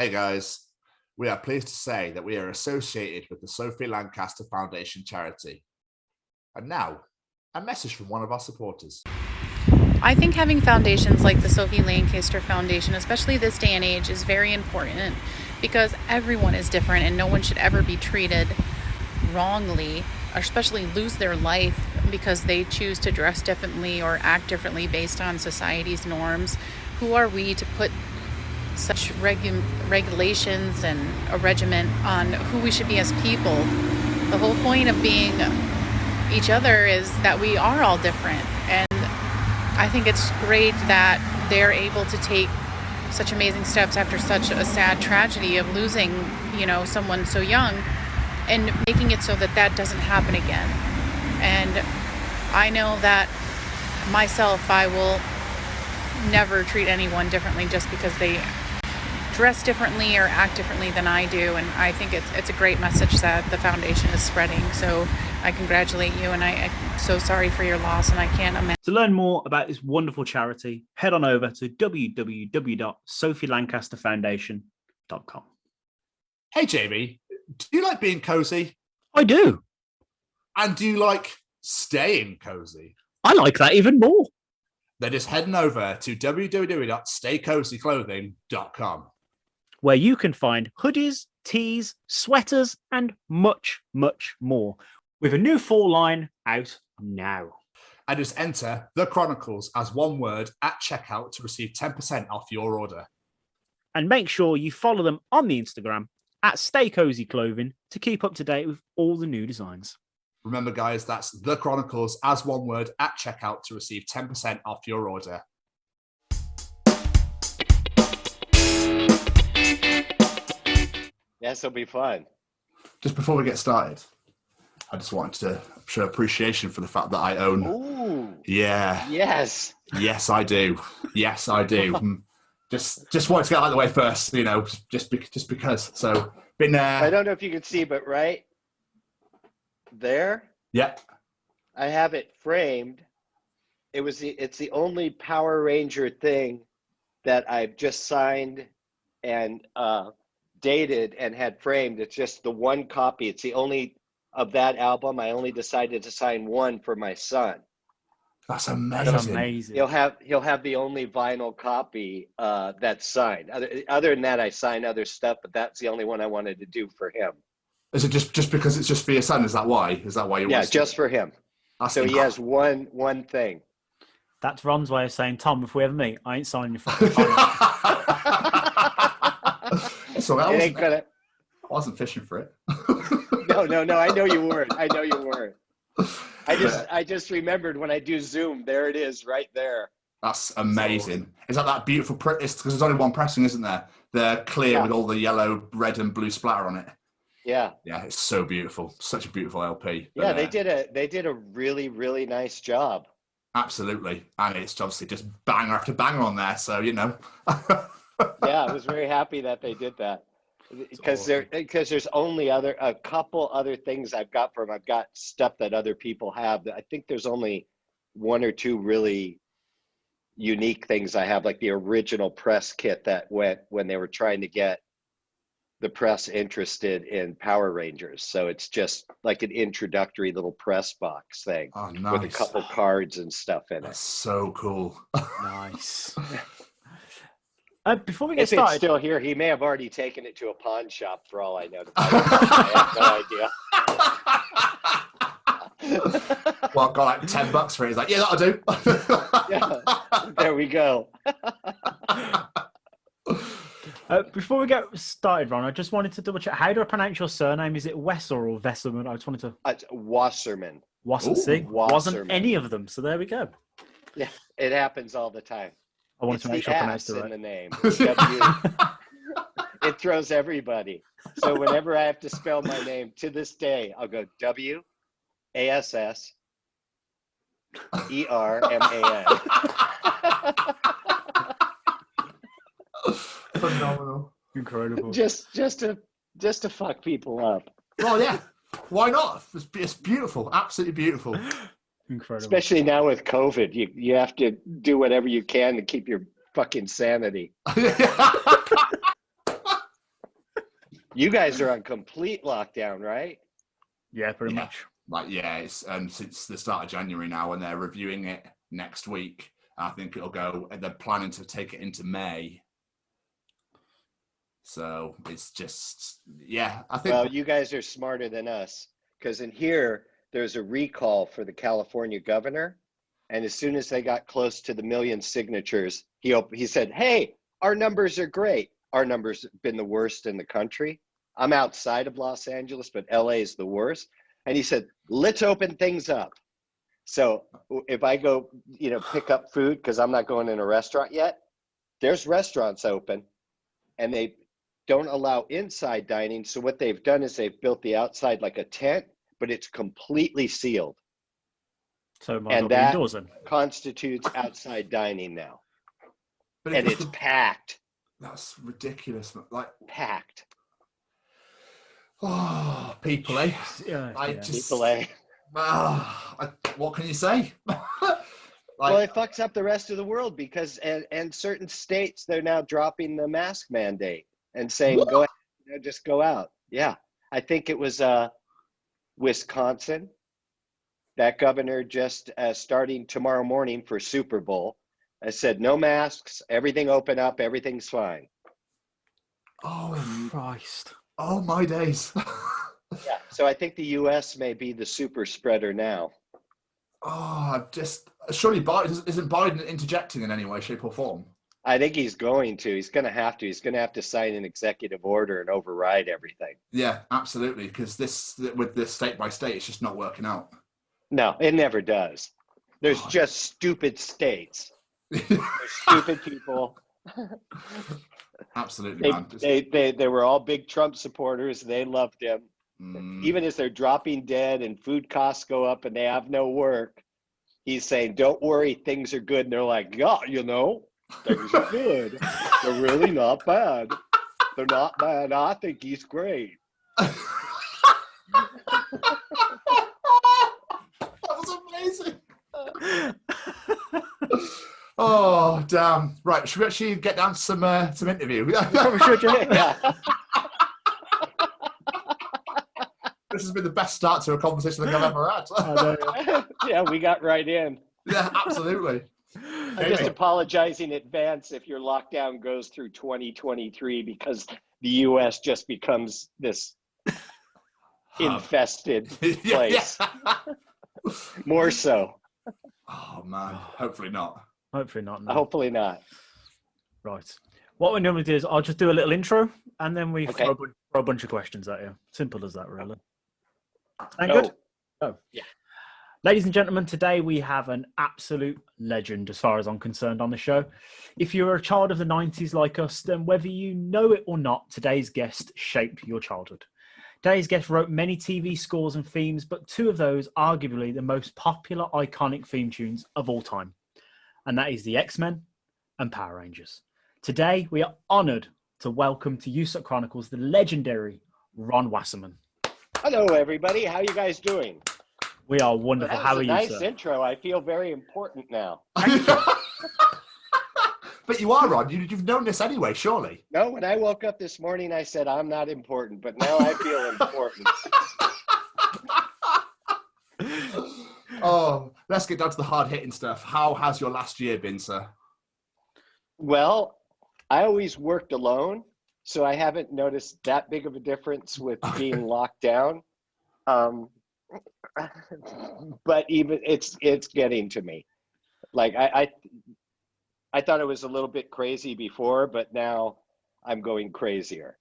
Hey guys, we are pleased to say that we are associated with the Sophie Lancaster Foundation charity. And now, a message from one of our supporters. I think having foundations like the Sophie Lancaster Foundation, especially this day and age, is very important because everyone is different and no one should ever be treated wrongly, or especially lose their life because they choose to dress differently or act differently based on society's norms. Who are we to put such regulations and a regimen on who we should be as people? The whole point of being each other is that we are all different, and I think it's great that they're able to take such amazing steps after such a sad tragedy of losing, someone so young, and making it so that that doesn't happen again. And I know that myself, I will never treat anyone differently just because they dress differently or act differently than I do. And I think it's a great message that the foundation is spreading. So I congratulate you, and I'm so sorry for your loss, and I can't imagine. To learn more about this wonderful charity, head on over to www.sophielancasterfoundation.com. Hey Jamie, do you like being cozy? I do. And do you like staying cozy? I like that even more. Then just heading over to www.staycozyclothing.com, where you can find hoodies, tees, sweaters, and much, much more, with a new fall line out now. And just enter The Chronicles as one word at checkout to receive 10% off your order. And make sure you follow them on the Instagram at Stay Cozy Clothing to keep up to date with all the new designs. Remember, guys, that's The Chronicles as one word at checkout to receive 10% off your order. Yes, it'll be fun. Just before we get started, I just wanted to show appreciation for the fact that I own. Ooh. Yeah. Yes. Yes, I do. Yes, I do. Just wanted to get out of the way first, just because. So, been I don't know if you can see, but right there. Yeah. I have it framed. It's the only Power Ranger thing that I've just signed and dated and had framed. It's just the one copy. It's the only of that album. I only decided to sign one for my son. That's amazing. That's amazing. He'll have the only vinyl copy that's signed. Other than that, I sign other stuff, but that's the only one I wanted to do for him. Is it just because it's just for your son? Is that why? Is that why you? Yeah, just for him. So he has one thing. That's Ron's way of saying, Tom, if we ever meet, I ain't signing your fucking phone. So I wasn't fishing for it. No. I know you weren't. I just remembered when I do Zoom, there it is, right there. That's amazing. Is that beautiful print? It's because there's only one pressing, isn't there? They're clear with all the yellow, red, and blue splatter on it. Yeah. Yeah, it's so beautiful. Such a beautiful LP. Yeah, they did a really, really nice job. Absolutely. And it's obviously just banger after banger on there. So, Yeah, I was very happy that they did that. Because there's only a couple other things I've got from. I've got stuff that other people have. I think there's only one or two really unique things I have, like the original press kit that went when they were trying to get the press interested in Power Rangers. So it's just like an introductory little press box thing with a couple cards and stuff in it. That's so cool. Nice. Before we get if started, it's still here, he may have already taken it to a pawn shop for all I know. I have no idea. Well, got like $10 for it. He's like, yeah, that'll do. Yeah, there we go. Before we get started, Ron, I just wanted to double check. How do I pronounce your surname? Is it Wesser or Vesserman? I just wanted to. It's Wasserman. See, wasn't any of them. So there we go. Yeah, it happens all the time. I wanted to make sure I pronounced it right. in the name. It throws everybody. So whenever I have to spell my name to this day, I'll go WASSERMAN. Phenomenal. Incredible. Just to fuck people up. Well, yeah. Why not? It's beautiful. Absolutely beautiful. Incredible. Especially now with COVID, you have to do whatever you can to keep your fucking sanity. You guys are on complete lockdown, right? Yeah, pretty much. Like, yeah, it's since the start of January now, and they're reviewing it next week. I think it'll go, and they're planning to take it into May. So it's just, yeah, I think. Well, you guys are smarter than us, because in here, there's a recall for the California governor. And as soon as they got close to the 1 million signatures, he said, hey, our numbers are great. Our numbers have been the worst in the country. I'm outside of Los Angeles, but LA is the worst. And he said, let's open things up. So if I go, pick up food, because I'm not going in a restaurant yet, there's restaurants open and they don't allow inside dining. So what they've done is they've built the outside like a tent, but it's completely sealed. So and that constitutes outside dining now. And it's packed. That's ridiculous. Like, packed. Oh, people, eh? People, eh? What can you say? Well, it fucks up the rest of the world because, and certain states, they're now dropping the mask mandate and saying, what? Go ahead, just go out. Yeah. I think it was Wisconsin. That governor just starting tomorrow morning for Super Bowl, I said, no masks, everything open up, everything's fine. Oh, Christ. Oh, my days. Yeah, so I think the U.S. may be the super spreader now. Oh, surely Biden, isn't Biden interjecting in any way, shape, or form? I think he's going to. He's going to have to. He's going to have to sign an executive order and override everything. Yeah, absolutely, because with this state by state, it's just not working out. No, it never does. There's just stupid states. There's stupid people. Absolutely, man. They were all big Trump supporters. They loved him. Even as they're dropping dead and food costs go up and they have no work, he's saying, don't worry, things are good. And they're like, yeah, things are good. They're really not bad. They're not bad. I think he's great. That was amazing. Oh, damn. Right, should we actually get down to some interview? Probably should, yeah. This has been the best start to a conversation I've ever had. Yeah, we got right in. Yeah, absolutely. I'm just apologizing in advance if your lockdown goes through 2023 because the U.S. just becomes this infested place. More so. Oh, man. Hopefully not. Hopefully not. No. Hopefully not. Right. What we normally do is I'll just do a little intro and then we throw a bunch of questions at you. Simple as that, really. Sound good? Oh. Yeah. Ladies and gentlemen, today we have an absolute legend as far as I'm concerned on the show. If you're a child of the 90s like us, then whether you know it or not, today's guest shaped your childhood. Today's guest wrote many TV scores and themes, but two of those arguably the most popular iconic theme tunes of all time. And that is the X-Men and Power Rangers. Today, we are honoured to welcome to USUK Chronicles the legendary Ron Wasserman. Hello, everybody. How are you guys doing? We are wonderful. How are you, nice sir? Intro. I feel very important now. But you are, Ron. You've known this anyway, surely. No, when I woke up this morning, I said, I'm not important, but now I feel important. Oh, let's get down to the hard-hitting stuff. How has your last year been, sir? Well, I always worked alone, so I haven't noticed that big of a difference with being locked down. But even it's getting to me. Like I thought it was a little bit crazy before, but now I'm going crazier.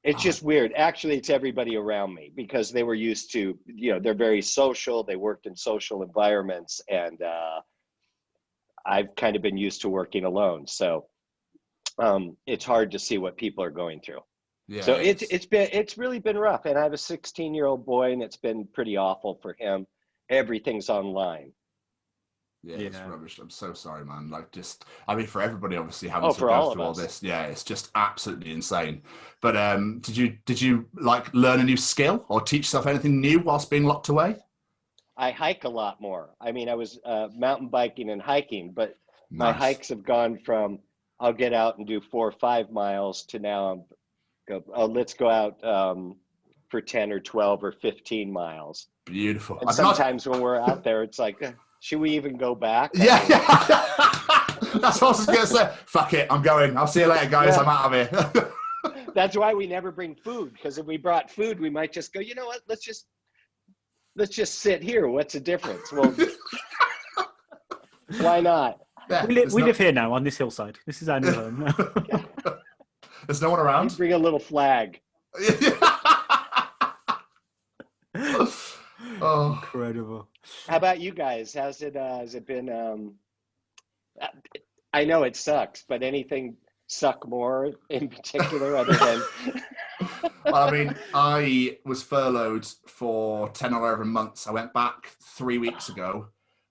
It's just weird. Actually, it's everybody around me because they were used to, they're very social. They worked in social environments, and I've kind of been used to working alone. So it's hard to see what people are going through. Yeah, so it's really been rough. And I have a 16-year-old boy, and it's been pretty awful for him. Everything's online. Yeah, it's rubbish. I'm so sorry, man. For everybody, obviously, having to go through all this. Yeah, it's just absolutely insane. But did you learn a new skill or teach yourself anything new whilst being locked away? I hike a lot more. I mean, I was mountain biking and hiking, but my hikes have gone from I'll get out and do 4 or 5 miles to now I'm let's go out for 10 or 12 or 15 miles. Beautiful. And sometimes when we're out there, it's like, should we even go back? Yeah. That's what I was going to say. Fuck it, I'm going. I'll see you later, guys. Yeah. I'm out of here. That's why we never bring food, because if we brought food, we might just go, you know what, let's just sit here. What's the difference? Well, why not? Yeah, we live here now on this hillside. This is our new home. There's no one around? You bring a little flag. Oh, incredible. How about you guys? Has it been, I know it sucks, but anything suck more in particular other than... Well, I mean, I was furloughed for 10 or 11 months. I went back 3 weeks ago,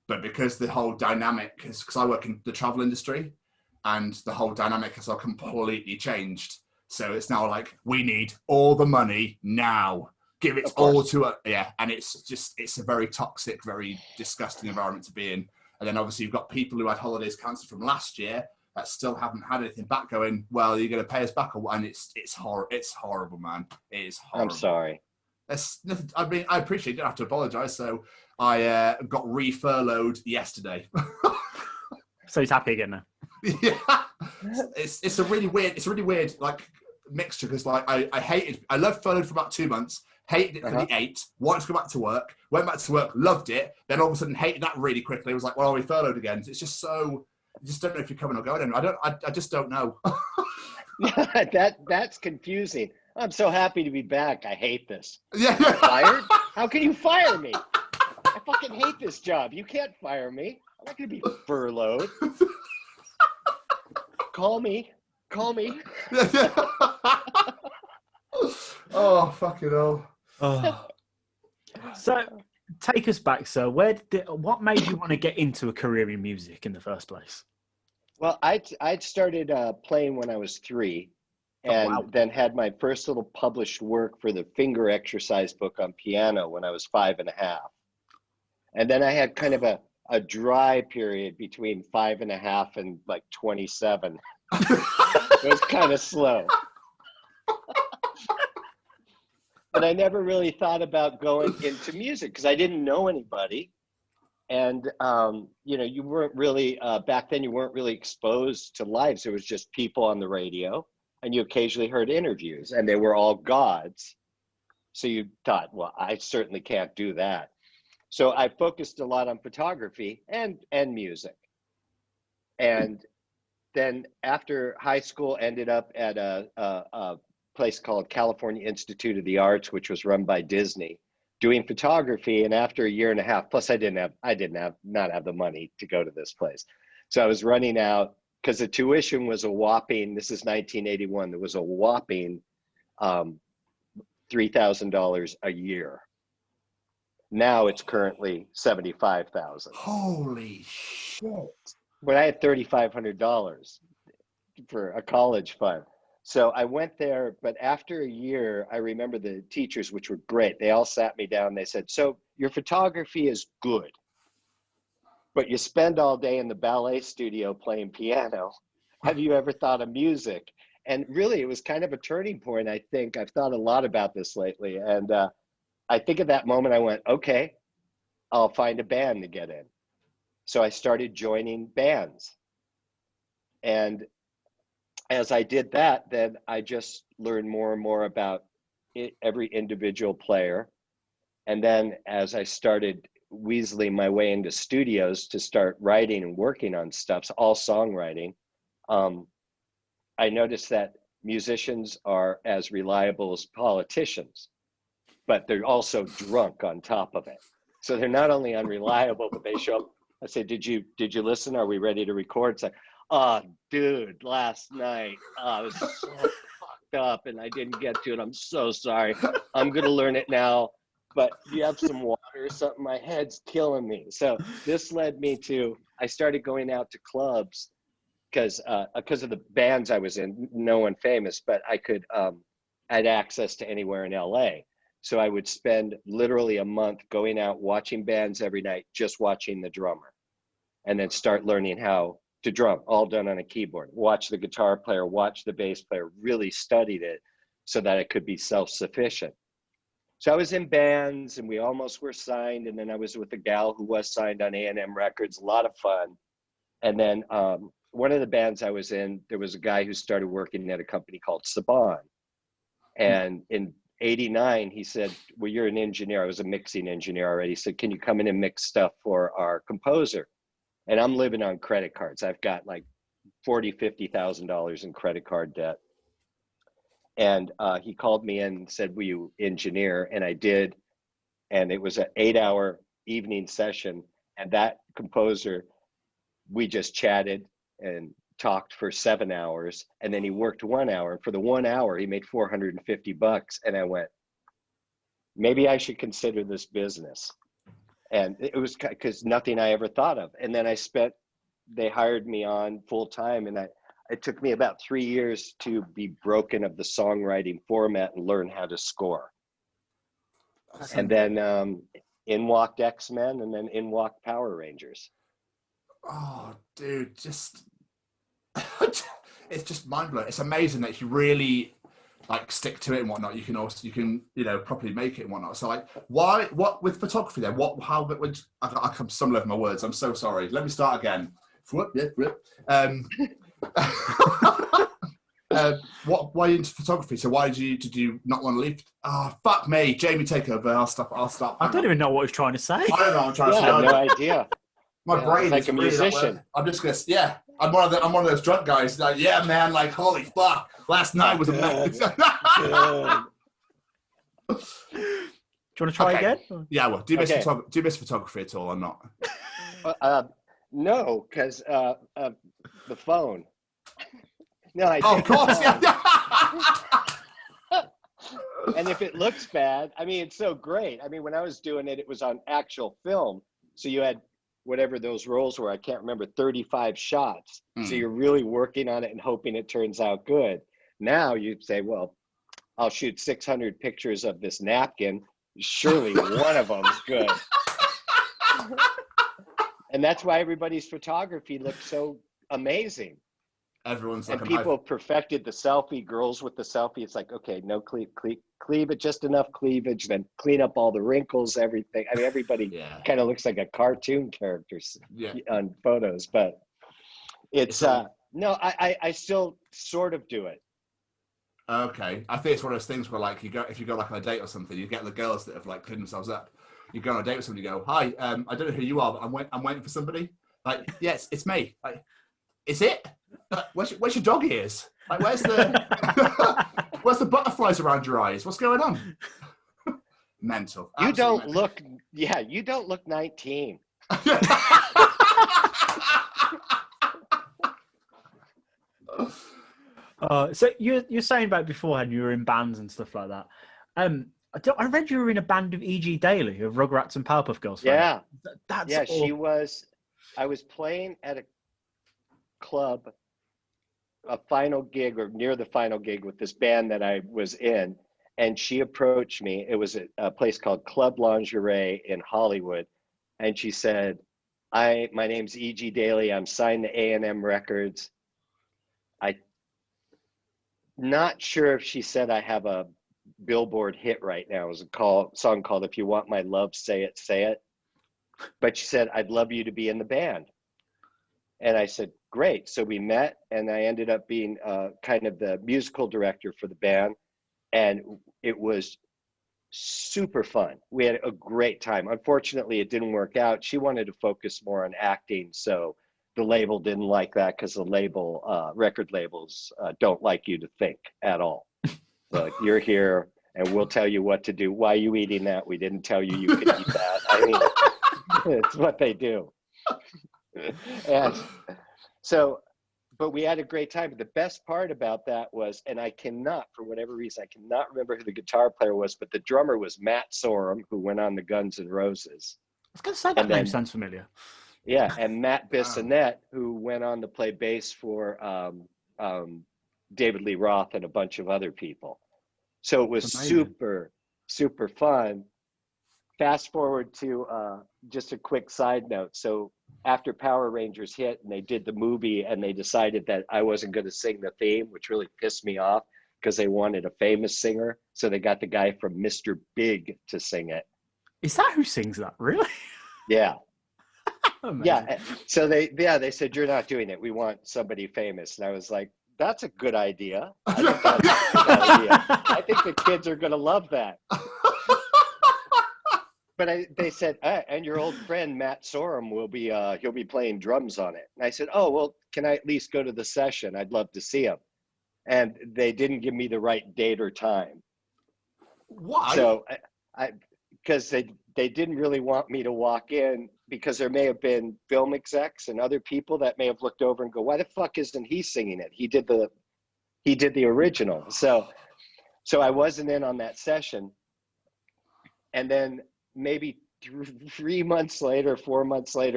but because the whole dynamic is, because I work in the travel industry, and the whole dynamic has all completely changed. So it's now like, we need all the money now. Give it all to it. Yeah. And it's a very toxic, very disgusting environment to be in. And then obviously you've got people who had holidays cancelled from last year that still haven't had anything back going, well, you're going to pay us back. And it's horrible, man. It is horrible. I'm sorry. I mean, I appreciate you don't have to apologize. So I got re-furloughed yesterday. So he's happy again now. Yeah. It's a really weird like mixture, because like I loved furloughed for about 2 months, hated it for the 8, wanted to go back to work, went back to work, loved it, then all of a sudden hated that really quickly. It was like, well, are we furloughed again? It's just so, you just don't know if you're coming or going. And I just don't know. That's confusing. I'm so happy to be back. I hate this. Yeah. Fired? How can you fire me? I fucking hate this job. You can't fire me. I'm not going to be furloughed. Call me. Oh, fucking hell. Oh. So, take us back, sir. What made you want to get into a career in music in the first place? Well, I started playing when I was 3, and then had my first little published work for the finger exercise book on piano when I was 5.5. And then I had kind of a dry period between 5.5 and like 27. It was kind of slow. But I never really thought about going into music because I didn't know anybody. And, you weren't really, back then you weren't really exposed to lives. It was just people on the radio, and you occasionally heard interviews, and they were all gods. So you thought, well, I certainly can't do that. So I focused a lot on photography and music. And then after high school, ended up at a place called California Institute of the Arts, which was run by Disney, doing photography. And after a year and a half, plus I didn't have the money to go to this place. So I was running out because the tuition was a whopping, this is 1981, there was a whopping $3,000 a year. Now it's currently $75,000. Holy shit. But I had $3,500 for a college fund. So I went there, but after a year, I remember the teachers, which were great. They all sat me down. They said, so your photography is good, but you spend all day in the ballet studio playing piano. Have you ever thought of music? And really, it was kind of a turning point, I think. I've thought a lot about this lately. And I think at that moment, I went, okay, I'll find a band to get in. So I started joining bands. And as I did that, then I just learned more and more about every individual player. And then as I started weaseling my way into studios to start writing and working on stuff, so all songwriting, I noticed that musicians are as reliable as politicians, but they're also drunk on top of it. So they're not only unreliable, but they show up. I said, did you listen? Are we ready to record? It's like, oh, dude, last night I was so fucked up and I didn't get to it. I'm so sorry. I'm going to learn it now. But do you have some water or something? My head's killing me. So this led me to, I started going out to clubs because of the bands I was in, no one famous, but I had access to anywhere in LA. So I would spend literally a month going out, watching bands every night, just watching the drummer, and then start learning how to drum, all done on a keyboard. Watch the guitar player, watch the bass player, really studied it so that I could be self-sufficient. So I was in bands, and we almost were signed. And then I was with a gal who was signed on A&M Records, a lot of fun. And then one of the bands I was in, there was a guy who started working at a company called Saban. And in '89, he said, well, you're an engineer. I was a mixing engineer already. He said, can you come in and mix stuff for our composer? And I'm living on credit cards. I've got like $40,000-$50,000 in credit card debt. And he called me in and said, will you engineer? And I did. And it was an 8-hour evening session. And that composer, we just chatted and talked for 7 hours. And then he worked 1 hour. And for the 1 hour, he made $450. And I went, maybe I should consider this business. And it was because nothing I ever thought of. And then they hired me on full time. And it took me about 3 years to be broken of the songwriting format and learn how to score. And then in walked X-Men, and then in walked Power Rangers. Oh, dude, it's just mind-blowing. It's amazing that you really like stick to it and whatnot. You can properly make it and whatnot. So like, what with photography then? I'm stumbling over my words. I'm so sorry. Let me start again. Why into photography? So why did you not want to leave? Oh, fuck me. Jamie, take over. I'll stop. I don't even know what he's trying to say. I don't know what I'm trying to say. I have no idea. My brain like is a musician. I'm just gonna, I'm one of those drunk guys. Like, yeah, man. Like, holy fuck. Last night was amazing. Do you want to try again? Yeah, well, do you miss photography at all or not? No, because the phone. No, I of course, yeah. And if it looks bad, I mean, it's so great. I mean, when I was doing it, it was on actual film. So you had whatever those rolls were, I can't remember, 35 shots. So you're really working on it and hoping it turns out good. Now you'd say, well, I'll shoot 600 pictures of this napkin. Surely one of them's good. And that's why everybody's photography looks so amazing. Everyone's and people perfected the selfie, girls with the selfie. It's like, okay, no cleavage, just enough cleavage, then clean up all the wrinkles, everything. I mean, everybody kind of looks like a cartoon character on photos, but it's, no, I still sort of do it. Okay. I think it's one of those things where like if you go like on a date or something, you get the girls that have like cleaned themselves up. You go on a date with somebody, you go, hi, I don't know who you are, but I'm waiting for somebody. Like, yes, it's me. Like, is it? Where's your dog ears? Like, where's the butterflies around your eyes? What's going on? Mental. You don't look 19. So you're saying about beforehand you were in bands and stuff like that. I read you were in a band of E.G. Daily of Rugrats and Powerpuff Girls. Yeah, that's she was. I was playing at a club, a final gig or near the final gig with this band that I was in, and she approached me. It was a place called Club Lingerie in Hollywood, and she said, my name's E.G. Daily. I'm signed to A&M Records. I'm not sure if she said I have a Billboard hit right now. It was a song called If You Want My Love, Say It, Say It. But she said, I'd love you to be in the band. And I said, great. So we met, and I ended up being kind of the musical director for the band. And it was super fun. We had a great time. Unfortunately, it didn't work out. She wanted to focus more on acting. So the label didn't like that because the record labels don't like you to think at all. So you're here and we'll tell you what to do. Why are you eating that? We didn't tell you you could eat that. I mean, it's what they do. And so, but we had a great time. The best part about that was, and I cannot, for whatever reason, I cannot remember who the guitar player was, but the drummer was Matt Sorum, who went on the Guns N' Roses. I was going to say that name sounds familiar. Yeah, and Matt Bissonette, who went on to play bass for David Lee Roth and a bunch of other people. So it was super, super fun. Fast forward to just a quick side note. So after Power Rangers hit and they did the movie and they decided that I wasn't going to sing the theme, which really pissed me off because they wanted a famous singer. So they got the guy from Mr. Big to sing it. Is that who sings that? Really? Yeah. Amazing. Yeah. So they said, you're not doing it. We want somebody famous. And I was like, that's a good idea. I think that's a good idea. I think the kids are going to love that. But they said, and your old friend, Matt Sorum, he'll be playing drums on it. And I said, oh, well, can I at least go to the session? I'd love to see him. And they didn't give me the right date or time. Why? So because they didn't really want me to walk in, because there may have been film execs and other people that may have looked over and go, why the fuck isn't he singing it? He did the original. So I wasn't in on that session. And then maybe 4 months later,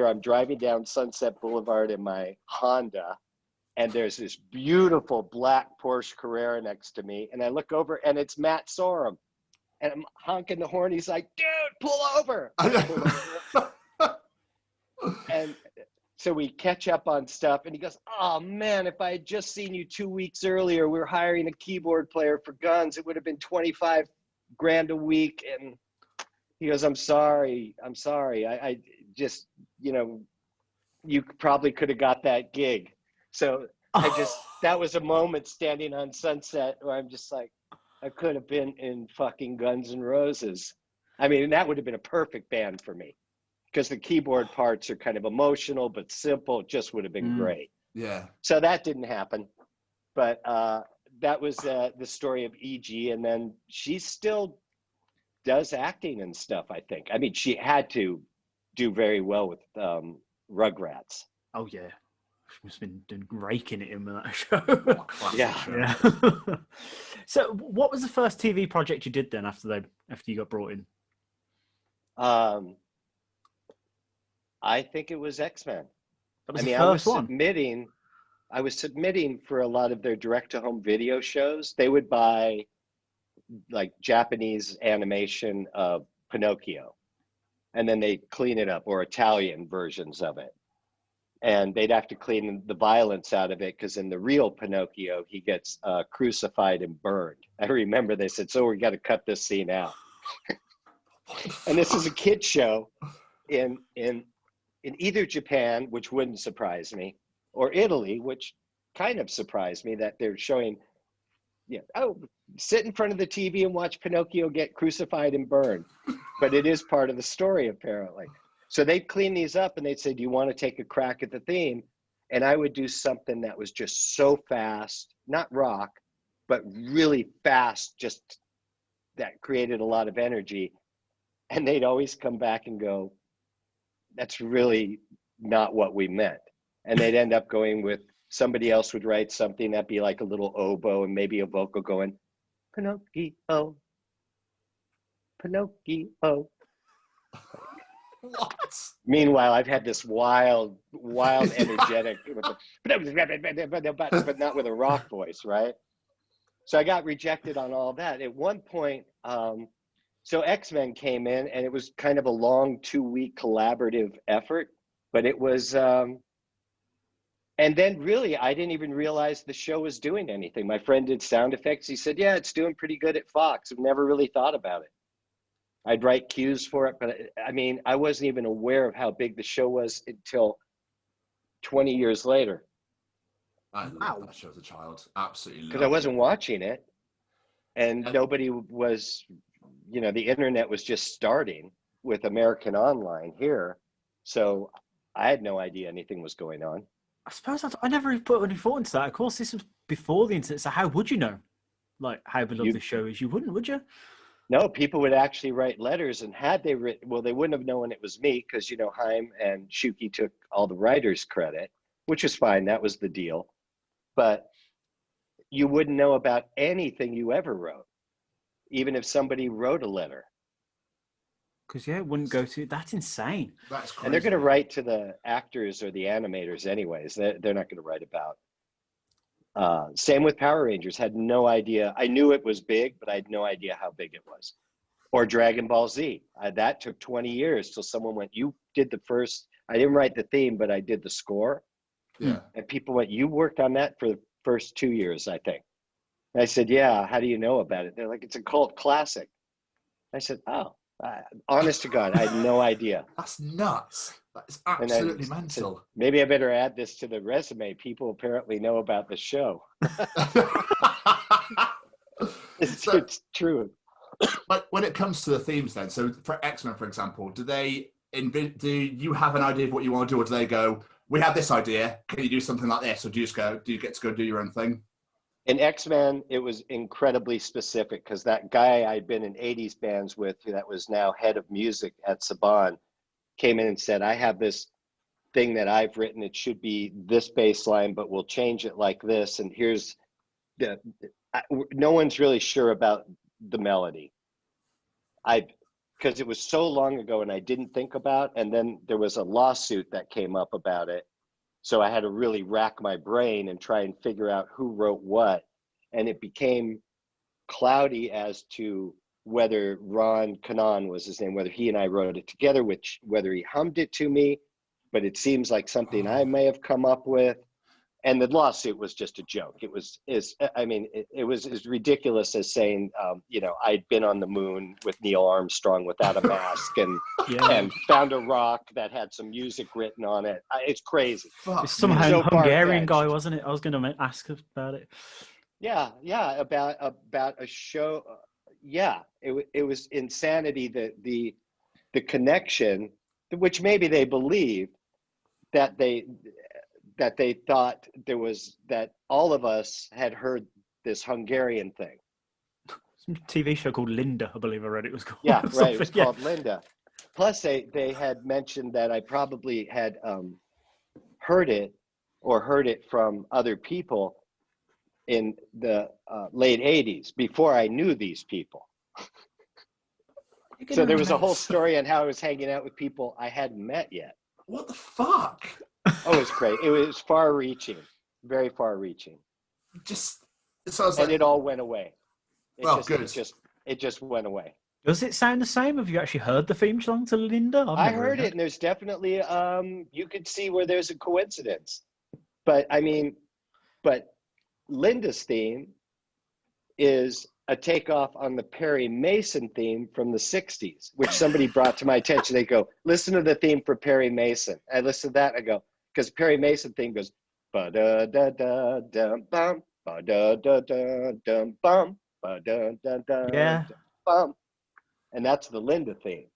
I'm driving down Sunset Boulevard in my Honda, and there's this beautiful black Porsche Carrera next to me. And I look over, and it's Matt Sorum. And I'm honking the horn. He's like, dude, pull over. And so we catch up on stuff, and he goes, oh man, if I had just seen you 2 weeks earlier, we were hiring a keyboard player for Guns. It would have been $25,000 a week. And he goes, I'm sorry. I just, you probably could have got that gig. So that was a moment standing on Sunset where I'm just like, I could have been in fucking Guns N' Roses. I mean, that would have been a perfect band for me, because the keyboard parts are kind of emotional but simple. It just would have been great. Yeah. So that didn't happen. But that was the story of E.G. And then she still does acting and stuff, I think. I mean, she had to do very well with Rugrats. Oh, yeah. She must have been raking it in with that show. Yeah. So what was the first TV project you did then after you got brought in? I think it was X-Men. That was the first one. I was submitting for a lot of their direct-to-home video shows. They would buy like Japanese animation of Pinocchio, and then they'd clean it up, or Italian versions of it. And they'd have to clean the violence out of it, because in the real Pinocchio, he gets crucified and burned. I remember they said, so we got to cut this scene out. And this is a kid show in either Japan, which wouldn't surprise me, or Italy, which kind of surprised me, that they're showing, sit in front of the TV and watch Pinocchio get crucified and burned. But it is part of the story, apparently. So they'd clean these up, and they'd say, do you want to take a crack at the theme? And I would do something that was just so fast, not rock, but really fast, just that created a lot of energy. And they'd always come back and go, that's really not what we meant. And they'd end up going with, somebody else would write something that'd be like a little oboe and maybe a vocal going, Pinocchio, Pinocchio. What? Meanwhile, I've had this wild, energetic, but not with a rock voice, right? So I got rejected on all that. At one point, so X-Men came in, and it was kind of a long 2-week collaborative effort, but it was, and then really, I didn't even realize the show was doing anything. My friend did sound effects. He said, yeah, it's doing pretty good at Fox. I've never really thought about it. I'd write cues for it, but I mean, I wasn't even aware of how big the show was until 20 years later. I love that show as a child. Absolutely. Because I wasn't watching it, and nobody was, the internet was just starting with American Online here. So I had no idea anything was going on. I suppose I never even put any thought into that. Of course, this was before the internet, so how would you know, like, how beloved the show is? You wouldn't, would you? No, people would actually write letters, and had they written, well, they wouldn't have known it was me, because, Haim and Shuki took all the writer's credit, which is fine. That was the deal. But you wouldn't know about anything you ever wrote, even if somebody wrote a letter. Because, it wouldn't go to, that's insane. That's crazy. And they're going to write to the actors or the animators anyways. They're not going to write about. Same with Power Rangers. Had no idea. I knew it was big, but I had no idea how big it was. Or Dragon Ball Z. That took 20 years till someone went, you did the first, I didn't write the theme, but I did the score. Yeah. And people went, you worked on that for the first 2 years, I think. And I said, yeah, how do you know about it? They're like, it's a cult classic. I said, oh, honest to God, I had no idea. That's nuts. That's absolutely mental. Said, maybe I better add this to the resume. People apparently know about the show. It's true. But when it comes to the themes then, so for X-Men, for example, do you have an idea of what you want to do, or do they go, we have this idea, can you do something like this, or do you get to go do your own thing? In X-Men, it was incredibly specific because that guy I'd been in 80s bands with, that was now head of music at Saban, came in and said, I have this thing that I've written. It should be this bass line, but we'll change it like this. And here's no one's really sure about the melody. Because it was so long ago and I didn't think about, and then there was a lawsuit that came up about it. So I had to really rack my brain and try and figure out who wrote what. And it became cloudy as to whether Ron Kanan was his name, whether he and I wrote it together, whether he hummed it to me, but it seems like something I may have come up with. And the lawsuit was just a joke. It was as ridiculous as saying, I'd been on the moon with Neil Armstrong without a mask and found a rock that had some music written on it. It's crazy. It's some Hungarian guy, wasn't it? I was going to ask about it. Yeah, about a show. It was insanity. The connection, which maybe they believed that they thought there was, that all of us had heard this Hungarian thing. Some TV show called Linda, I believe I read it was called. Yeah, right. It was called Linda. Plus, they had mentioned that I probably had heard it from other people in the late 80s before I knew these people. So there was a whole story on how I was hanging out with people I hadn't met yet. What the fuck? Oh, it's great. It was far-reaching, very far-reaching. And it all went away. It just went away. Does it sound the same? Have you actually heard the theme song to Linda? I heard it, and there's definitely you could see where there's a coincidence. But Linda's theme is a takeoff on the Perry Mason theme from the 60s, which somebody brought to my attention. They go, listen to the theme for Perry Mason. I listen to that, I go, because Perry Mason theme goes, ba-da-da-da-dum-bum, ba-da-da-da-dum-bum, ba-da-da-da-dum-bum. And that's the Linda theme.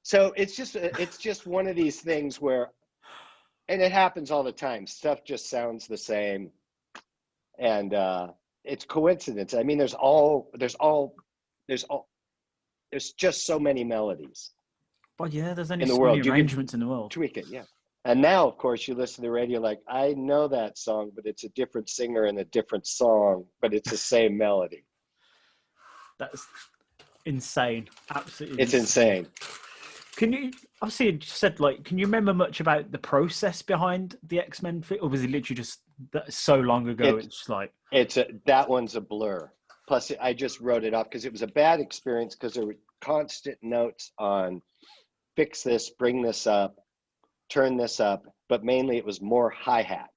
So it's just one of these things where, and it happens all the time, stuff just sounds the same. And it's coincidence. I mean, there's just so many melodies. But yeah, there's only so many arrangements in the world. Tweak it, yeah. And now, of course, you listen to the radio like, I know that song, but it's a different singer and a different song, but it's the same melody. That's insane. Absolutely. It's insane. Can you, obviously you said, can you remember much about the process behind the X-Men fit, or was it literally just so long ago? That one's a blur. Plus, I just wrote it off because it was a bad experience because there were constant notes on fix this, bring this up, turn this up, but mainly it was more hi-hat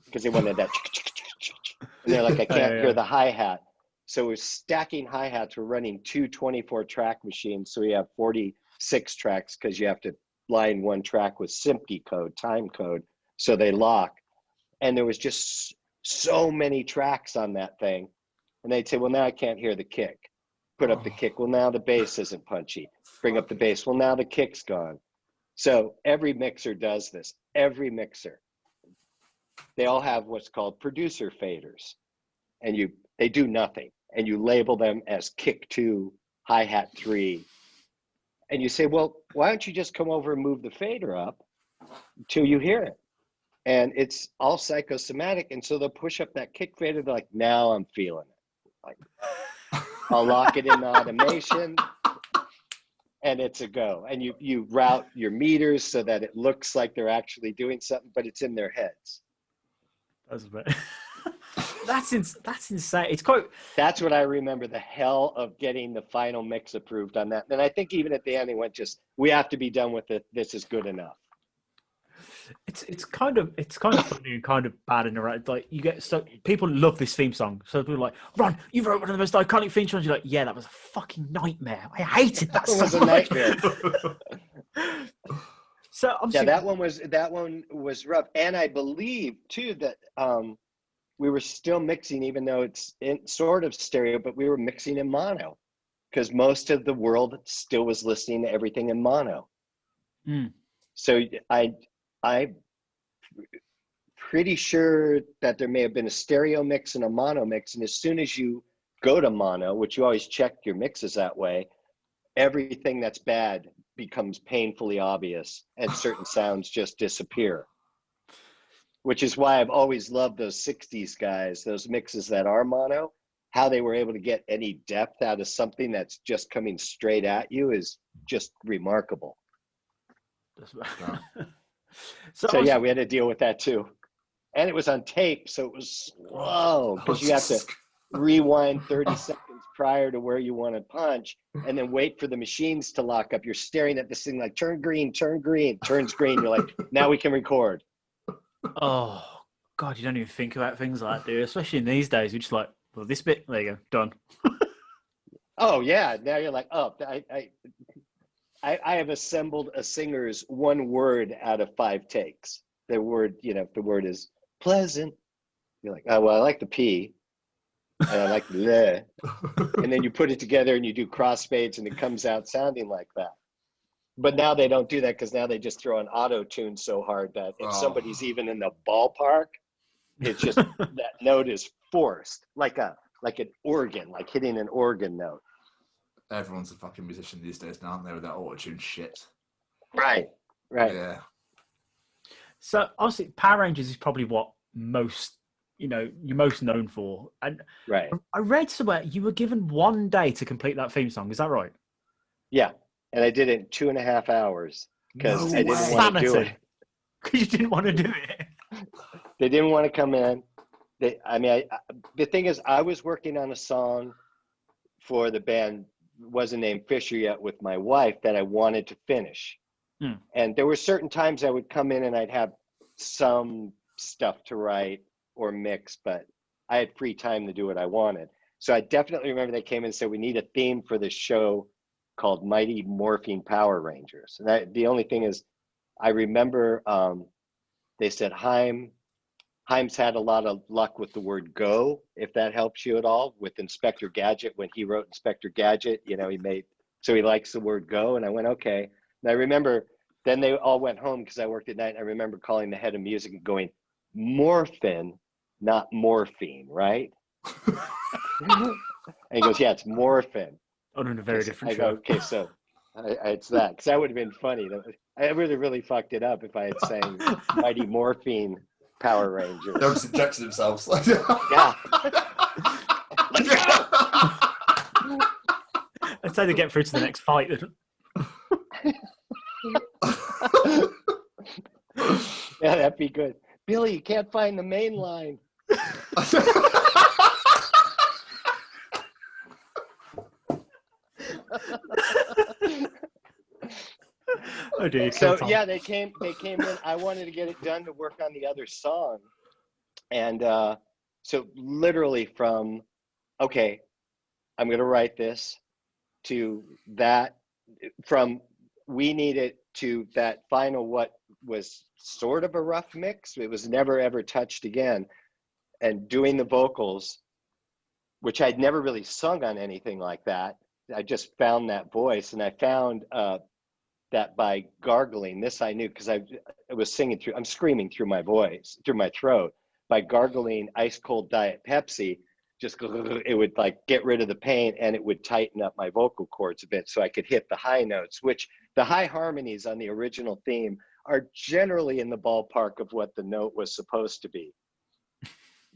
because they wanted that. And they're like, I can't hear the hi-hat. So we're stacking hi-hats. We're running two 24-track machines. So we have 46 tracks because you have to line one track with SMPTE code, time code, so they lock. And there was just so many tracks on that thing. And they'd say, well, now I can't hear the kick. Put up the kick. Well, now the bass isn't punchy. Bring up the bass. Well, now the kick's gone. So every mixer does this. Every mixer. They all have what's called producer faders. And they do nothing. And you label them as kick 2, hi-hat 3. And you say, well, why don't you just come over and move the fader up until you hear it? And it's all psychosomatic. And so they'll push up that kick fader. They're like, now I'm feeling it. Like, I'll lock it in automation and it's a go. And you route your meters so that it looks like they're actually doing something, but it's in their heads. That's insane. That's what I remember, the hell of getting the final mix approved on that. And I think even at the end, they went, we have to be done with it. This is good enough. It's kind of funny and kind of bad in a way. Like you get so people love this theme song. So people are like, Ron, you wrote one of the most iconic theme songs. You're like, yeah, that was a fucking nightmare. I hated that. It was a nightmare. So yeah, that one was rough, and I believe too that we were still mixing, even though it's sort of stereo, but we were mixing in mono because most of the world still was listening to everything in mono. So I'm pretty sure that there may have been a stereo mix and a mono mix, and as soon as you go to mono, which you always check your mixes that way, everything that's bad becomes painfully obvious and certain sounds just disappear, which is why I've always loved those 60s guys, those mixes that are mono. How they were able to get any depth out of something that's just coming straight at you is just remarkable. So yeah, we had to deal with that too, and it was on tape, so it was slow because you have to rewind 30 seconds prior to where you want to punch and then wait for the machines to lock up. You're staring at this thing like turn green, turns green. You're like, now we can record. Oh God, you don't even think about things like that, dude. Especially in these days, you're just like, well, this bit, there you go, done. Oh yeah, now you're like, oh, I have assembled a singer's one word out of 5 takes. The word, if the word is pleasant, you're like, oh well, I like the P. And I like the, and then you put it together and you do crossfades and it comes out sounding like that. But now they don't do that because now they just throw an auto tune so hard that if somebody's even in the ballpark, it's just that note is forced, like an organ, like hitting an organ note. Everyone's a fucking musician these days now, aren't they, with that auto tune shit? Right. Yeah. So obviously, Power Rangers is probably what you're most known for. And right. I read somewhere you were given 1 day to complete that theme song. Is that right? Yeah. And I did it in 2.5 hours because I didn't want to do it. Because you didn't want to do it. They didn't want to come in. The thing is, I was working on a song for the band, wasn't named Fisher yet, with my wife that I wanted to finish. And there were certain times I would come in and I'd have some stuff to write or mix, but I had free time to do what I wanted. So I definitely remember they came in and said, we need a theme for this show called Mighty Morphin Power Rangers. And the only thing is, I remember they said Himes had a lot of luck with the word go, if that helps you at all, with Inspector Gadget. When he wrote Inspector Gadget, he likes the word go. And I went, okay. And I remember then they all went home because I worked at night. And I remember calling the head of music and going, morphin, not morphine, right? And he goes, yeah, it's morphin. On a very different show. I go, okay, so it's that. Because that would have been funny. I really fucked it up if I had sang Mighty Morphin Power Rangers. They just injected themselves. Yeah. Let's go! Let's say they get through to the next fight. Yeah, that'd be good. Billy, you can't find the main line. Oh dear. So yeah, they came in. I wanted to get it done to work on the other song. And so literally from, okay, I'm going to write this, to that, from we need it to that final, what was sort of a rough mix. It was never ever touched again. And doing the vocals, which I'd never really sung on anything like that. I just found that voice, and I found that by gargling, this I knew because I was I'm screaming through my voice, through my throat. By gargling ice cold Diet Pepsi, it would like get rid of the pain, and it would tighten up my vocal cords a bit so I could hit the high notes, which the high harmonies on the original theme are generally in the ballpark of what the note was supposed to be.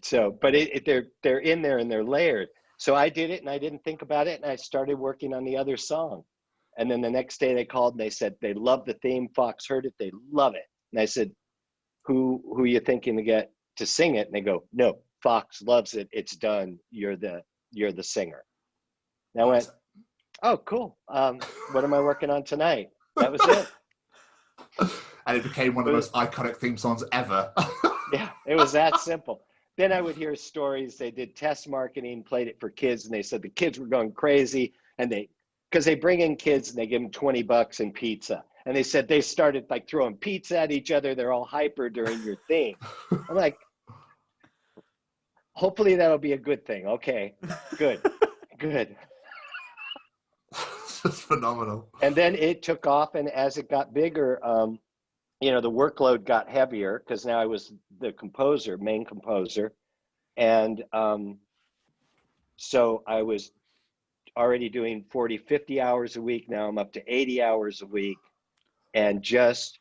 So, but they're in there and they're layered. So I did it and I didn't think about it, and I started working on the other song. And then the next day they called and they said they love the theme. Fox heard it, they love it. And I said, who are you thinking to get to sing it? And they go, no, Fox loves it. It's done. You're the singer. And I went, oh, cool. What am I working on tonight? That was it. and it became one of the most iconic theme songs ever. Yeah, it was that simple. Then I would hear stories. They did test marketing, played it for kids, and they said the kids were going crazy. And because they bring in kids and they give them $20 and pizza. And they said they started like throwing pizza at each other. They're all hyper during your thing. I'm like, hopefully that'll be a good thing. Okay, good. That's phenomenal. And then it took off, and as it got bigger, the workload got heavier because now I was the main composer. And so I was already doing 40, 50 hours a week. Now I'm up to 80 hours a week and just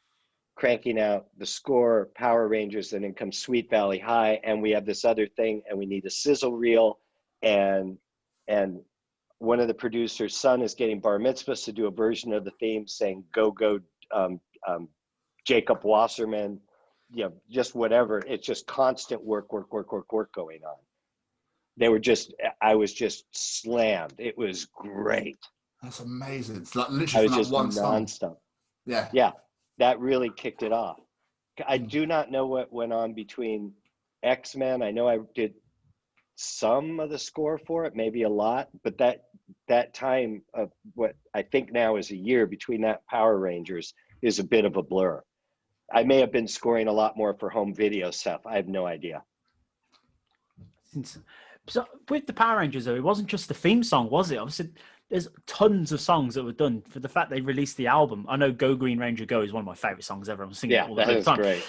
cranking out the score, Power Rangers, and then comes Sweet Valley High. And we have this other thing, and we need a sizzle reel. And one of the producers' son is getting bar mitzvahs to do a version of the theme saying, go, Jacob Wasserman, just whatever. It's just constant work going on. I was just slammed. It was great. That's amazing. It's like literally I was just one nonstop. song. Yeah. Yeah. That really kicked it off. I do not know what went on between X-Men. I know I did some of the score for it, maybe a lot, but that time of what I think now is a year between that Power Rangers is a bit of a blur. I may have been scoring a lot more for home video stuff. I have no idea. So with the Power Rangers, though, it wasn't just the theme song, was it? Obviously, there's tons of songs that were done for the fact they released the album. I know "Go Green Ranger Go" is one of my favorite songs ever. I'm singing it all the time. Great.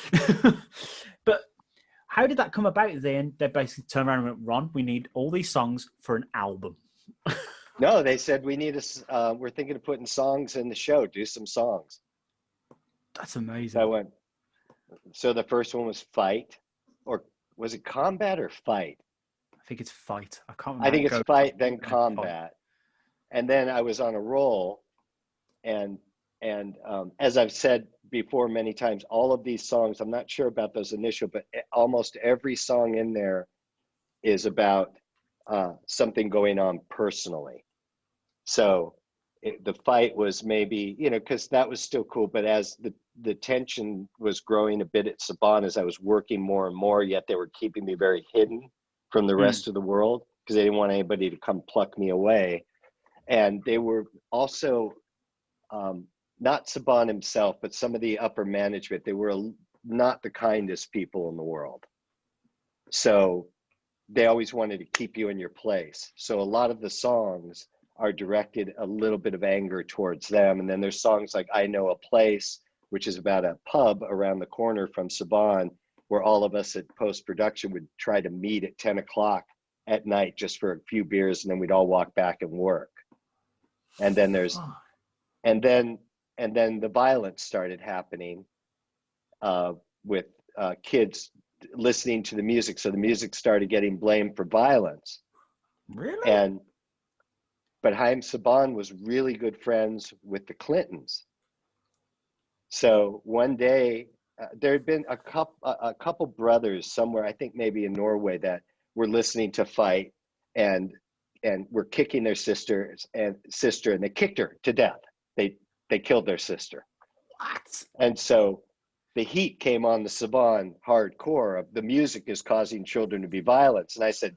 But how did that come about? They basically turned around and went, "Ron, we need all these songs for an album." No, they said we need we're thinking of putting songs in the show. Do some songs. That's amazing. So the first one was Fight, or was it Combat or Fight? I think it's Fight. I can't remember. I think it's Fight, then Combat. And then I was on a roll, and as I've said before many times, all of these songs, I'm not sure about those initial, but almost every song in there is about something going on personally. So the Fight was maybe, because that was still cool, but as the tension was growing a bit at Saban, as I was working more and more, yet they were keeping me very hidden from the rest of the world because they didn't want anybody to come pluck me away. And they were also, not Saban himself, but some of the upper management, they were not the kindest people in the world. So they always wanted to keep you in your place. So a lot of the songs are directed a little bit of anger towards them. And then there's songs like I Know a Place, which is about a pub around the corner from Saban, where all of us at post-production would try to meet at 10 o'clock at night just for a few beers, and then we'd all walk back and work. And then and then the violence started happening with kids listening to the music. So the music started getting blamed for violence. Really? But Haim Saban was really good friends with the Clintons. So one day there had been a couple brothers somewhere, I think maybe in Norway, that were listening to Fight and were kicking their sister, and they kicked her to death. They killed their sister. What? And so the heat came on the Saban hardcore of the music is causing children to be violent. And I said,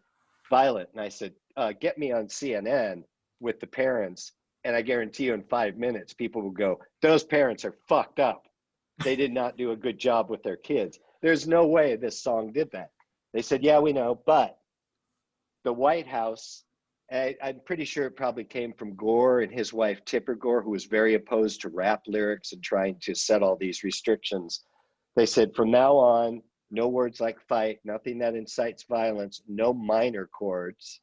get me on CNN with the parents, and I guarantee you in 5 minutes, people will go, those parents are fucked up. They did not do a good job with their kids. There's no way this song did that. They said, yeah, we know, but the White House, I'm pretty sure it probably came from Gore and his wife, Tipper Gore, who was very opposed to rap lyrics and trying to set all these restrictions. They said, from now on, no words like fight, nothing that incites violence, no minor chords.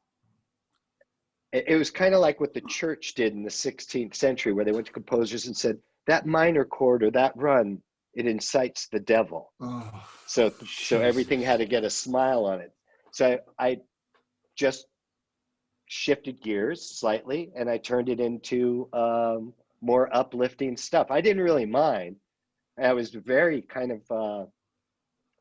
It was kind of like what the church did in the 16th century, where they went to composers and said, that minor chord or that run, it incites the devil. Oh, so everything had to get a smile on it. So I just shifted gears slightly, and I turned it into more uplifting stuff. I didn't really mind. I was very kind of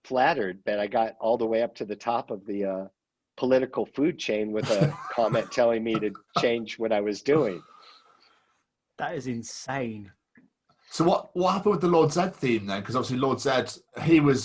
flattered that I got all the way up to the top of the political food chain with a comment telling me to change what I was doing. That is insane. So what happened with the Lord Zed theme then? Because obviously Lord Zed,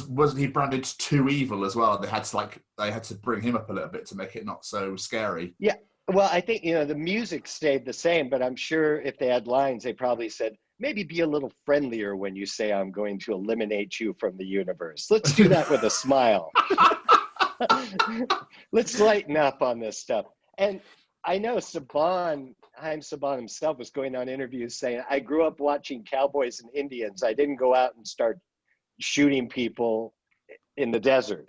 wasn't he branded too evil as well? They had to bring him up a little bit to make it not so scary. Yeah. Well, I think, the music stayed the same, but I'm sure if they had lines, they probably said, maybe be a little friendlier when you say I'm going to eliminate you from the universe. Let's do that with a smile. Let's lighten up on this stuff. And I know Saban himself was going on interviews saying, I grew up watching cowboys and Indians. I didn't go out and start shooting people in the desert.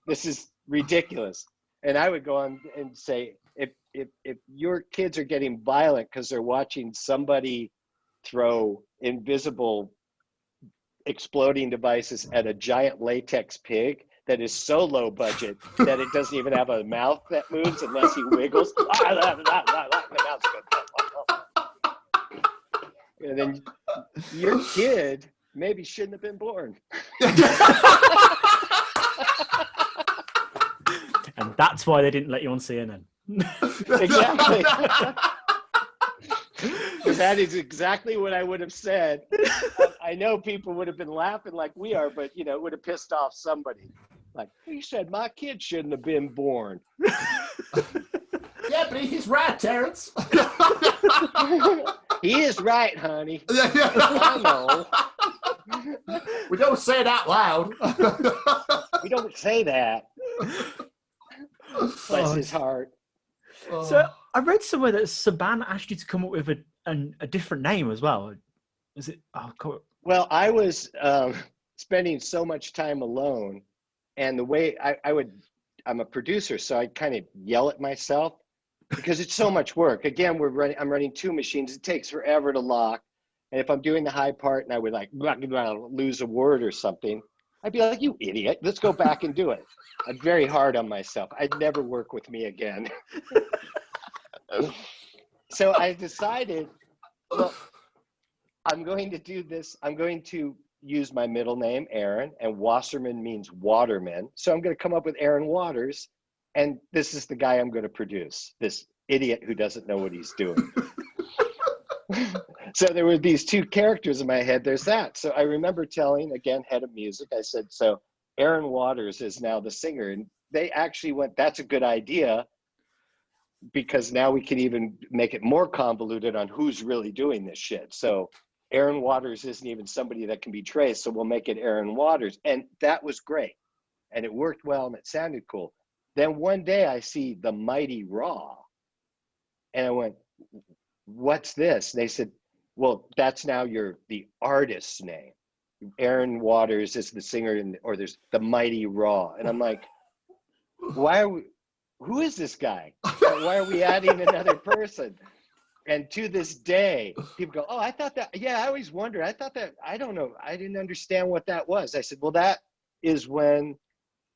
This is ridiculous. And I would go on and say, if your kids are getting violent because they're watching somebody throw invisible exploding devices at a giant latex pig that is so low budget that it doesn't even have a mouth that moves unless he wiggles, and then your kid maybe shouldn't have been born. And that's why they didn't let you on CNN. Exactly. That is exactly what I would have said. I know people would have been laughing like we are, but it would have pissed off somebody. Like, he said my kid shouldn't have been born. Yeah, but he's right, Terrence. He is right, honey. I know. We don't say it out loud. We don't say that. Bless his heart. So I read somewhere that Saban asked you to come up with a different name as well. Is it? Oh, cool. Well, I was spending so much time alone, and the way I'm a producer, so I kind of yell at myself because it's so much work. Again, I'm running two machines. It takes forever to lock, and if I'm doing the high part and I would lose a word or something, I'd be like, "You idiot! Let's go back and do it." I'm very hard on myself. I'd never work with me again. So I decided, well, I'm going to do this. I'm going to use my middle name, Aaron, and Wasserman means waterman. So I'm going to come up with Aaron Waters, and this is the guy I'm going to produce, this idiot who doesn't know what he's doing. So there were these two characters in my head. There's that. So I remember telling, again, head of music, I said, so Aaron Waters is now the singer. And they actually went, that's a good idea, because now we can even make it more convoluted on who's really doing this shit. So Aaron Waters isn't even somebody that can be traced, so we'll make it Aaron Waters. And that was great. And it worked well and it sounded cool. Then one day I see the Mighty Raw. And I went, what's this? And they said, well, that's now the artist's name. Aaron Waters is the singer, or there's the Mighty Raw. And I'm like, who is this guy? Why are we adding another person? And to this day, people go, oh, I thought that, yeah, I always wondered. I thought that, I don't know. I didn't understand what that was. I said, well, that is when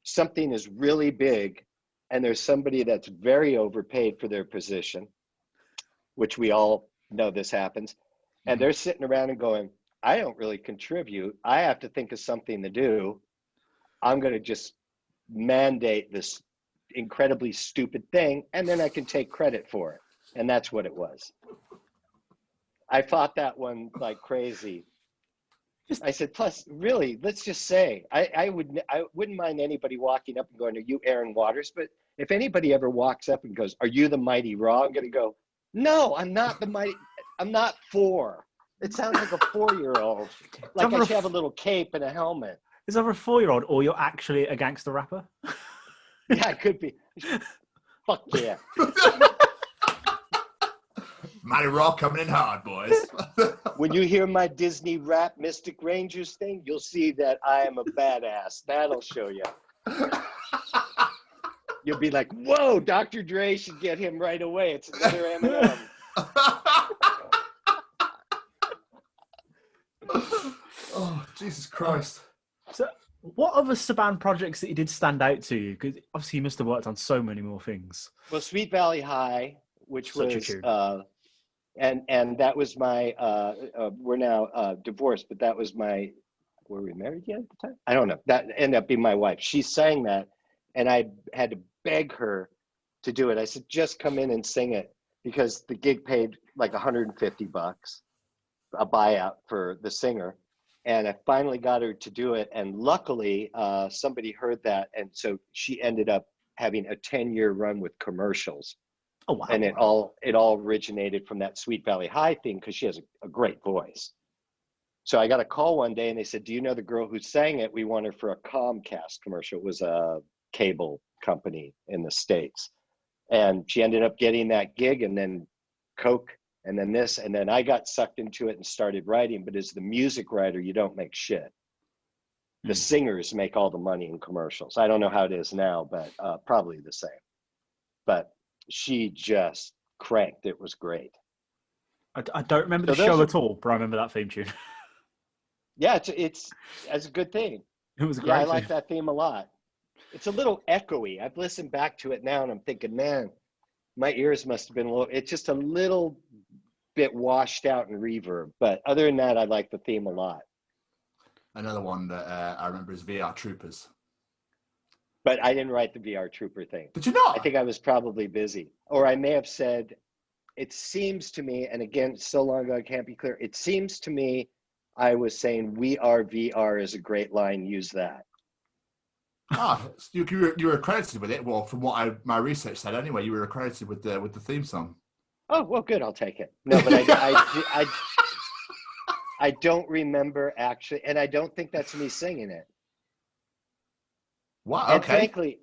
something is really big and there's somebody that's very overpaid for their position, which we all know this happens. And they're sitting around and going, I don't really contribute. I have to think of something to do. I'm going to just mandate this incredibly stupid thing, and then I can take credit for it. And that's what it was. I fought that one like crazy. I said, plus, really, let's just say, I wouldn't mind anybody walking up and going, are you Aaron Waters? But if anybody ever walks up and goes, are you the Mighty Raw? I'm going to go, no, I'm not the Mighty. I'm not 4. It sounds like a 4-year-old. Like I should have a little cape and a helmet. Is either a 4-year-old or you're actually a gangster rapper? Yeah, it could be. Fuck yeah. Mighty Raw coming in hard, boys. When you hear my Disney rap Mystic Rangers thing, you'll see that I am a badass. That'll show you. You'll be like, whoa, Dr. Dre should get him right away. It's another Eminem. Oh, Jesus Christ. So what other Saban projects that you did stand out to you? Because obviously you must have worked on so many more things. Well, Sweet Valley High, which Such was, a tune. and that was my, we're now divorced, but that was my, were we married yet at the time? I don't know. That ended up being my wife. She sang that, and I had to beg her to do it. I said, just come in and sing it, because the gig paid like $150. a buyout for the singer. And I finally got her to do it. And luckily, somebody heard that. And so she ended up having a 10-year run with commercials. Oh, wow. And it all originated from that Sweet Valley High thing, because she has a great voice. So I got a call one day and they said, do you know the girl who sang it? We want her for a Comcast commercial. It was a cable company in the States. And she ended up getting that gig, and then Coke, and then this, and then I got sucked into it and started writing. But as the music writer, you don't make shit. The singers make all the money in commercials. I don't know how it is now, but probably the same. But she just cranked. It was great. I don't remember the show at all, but I remember that theme tune. Yeah, it's a good theme. It was a great I theme. like that theme a lot. It's a little echoey. I've listened back to it now and I'm thinking, man, my ears must have been it's just a little bit washed out and reverb. But other than that, I like the theme a lot. Another one that I remember is VR Troopers. But I didn't write the VR Trooper thing. Did you not? I think I was probably busy. Or I may have said, it seems to me, and again, so long ago I can't be clear, it seems to me I was saying, we are VR is a great line, use that. You were accredited with it. Well, from what my research said, anyway, you were accredited with the theme song. Oh well, good. I'll take it. No, but I don't remember actually, and I don't think that's me singing it. Wow. And okay. frankly,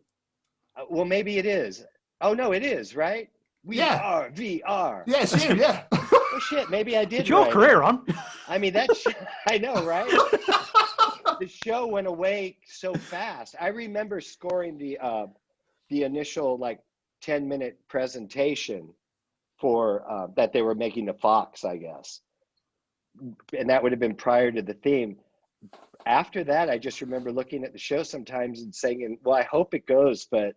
well, maybe it is. Oh no, it is, right? We are VR. Yeah, it's you. Yeah. Oh shit, maybe I did. It's your career, Ron. I mean, I know, right? The show went away so fast. I remember scoring the initial 10-minute presentation for that they were making to Fox, I guess, and that would have been prior to the theme. After that, I just remember looking at the show sometimes and saying, well, I hope it goes, but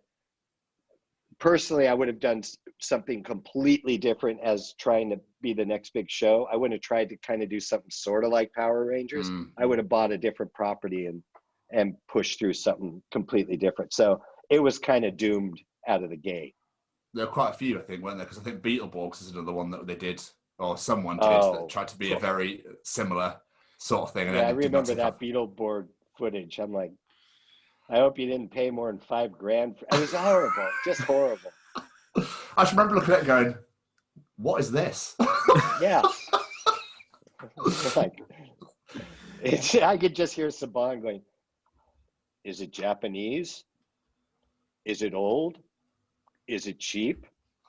personally, I would have done something completely different as trying to be the next big show. I wouldn't have tried to kind of do something sort of like Power Rangers. I would have bought a different property and pushed through something completely different. So it was kind of doomed out of the gate. There were quite a few, I think, weren't there? Because I think Beetleborgs is another one that they did, or someone did, that tried to be a very similar sort of thing. And yeah, I remember that Beetleborg footage. I'm like, I hope you didn't pay more than $5,000. It was horrible, just horrible. I just remember looking at it going, what is this? Yeah. I could just hear Saban going, is it Japanese? Is it old? Is it cheap?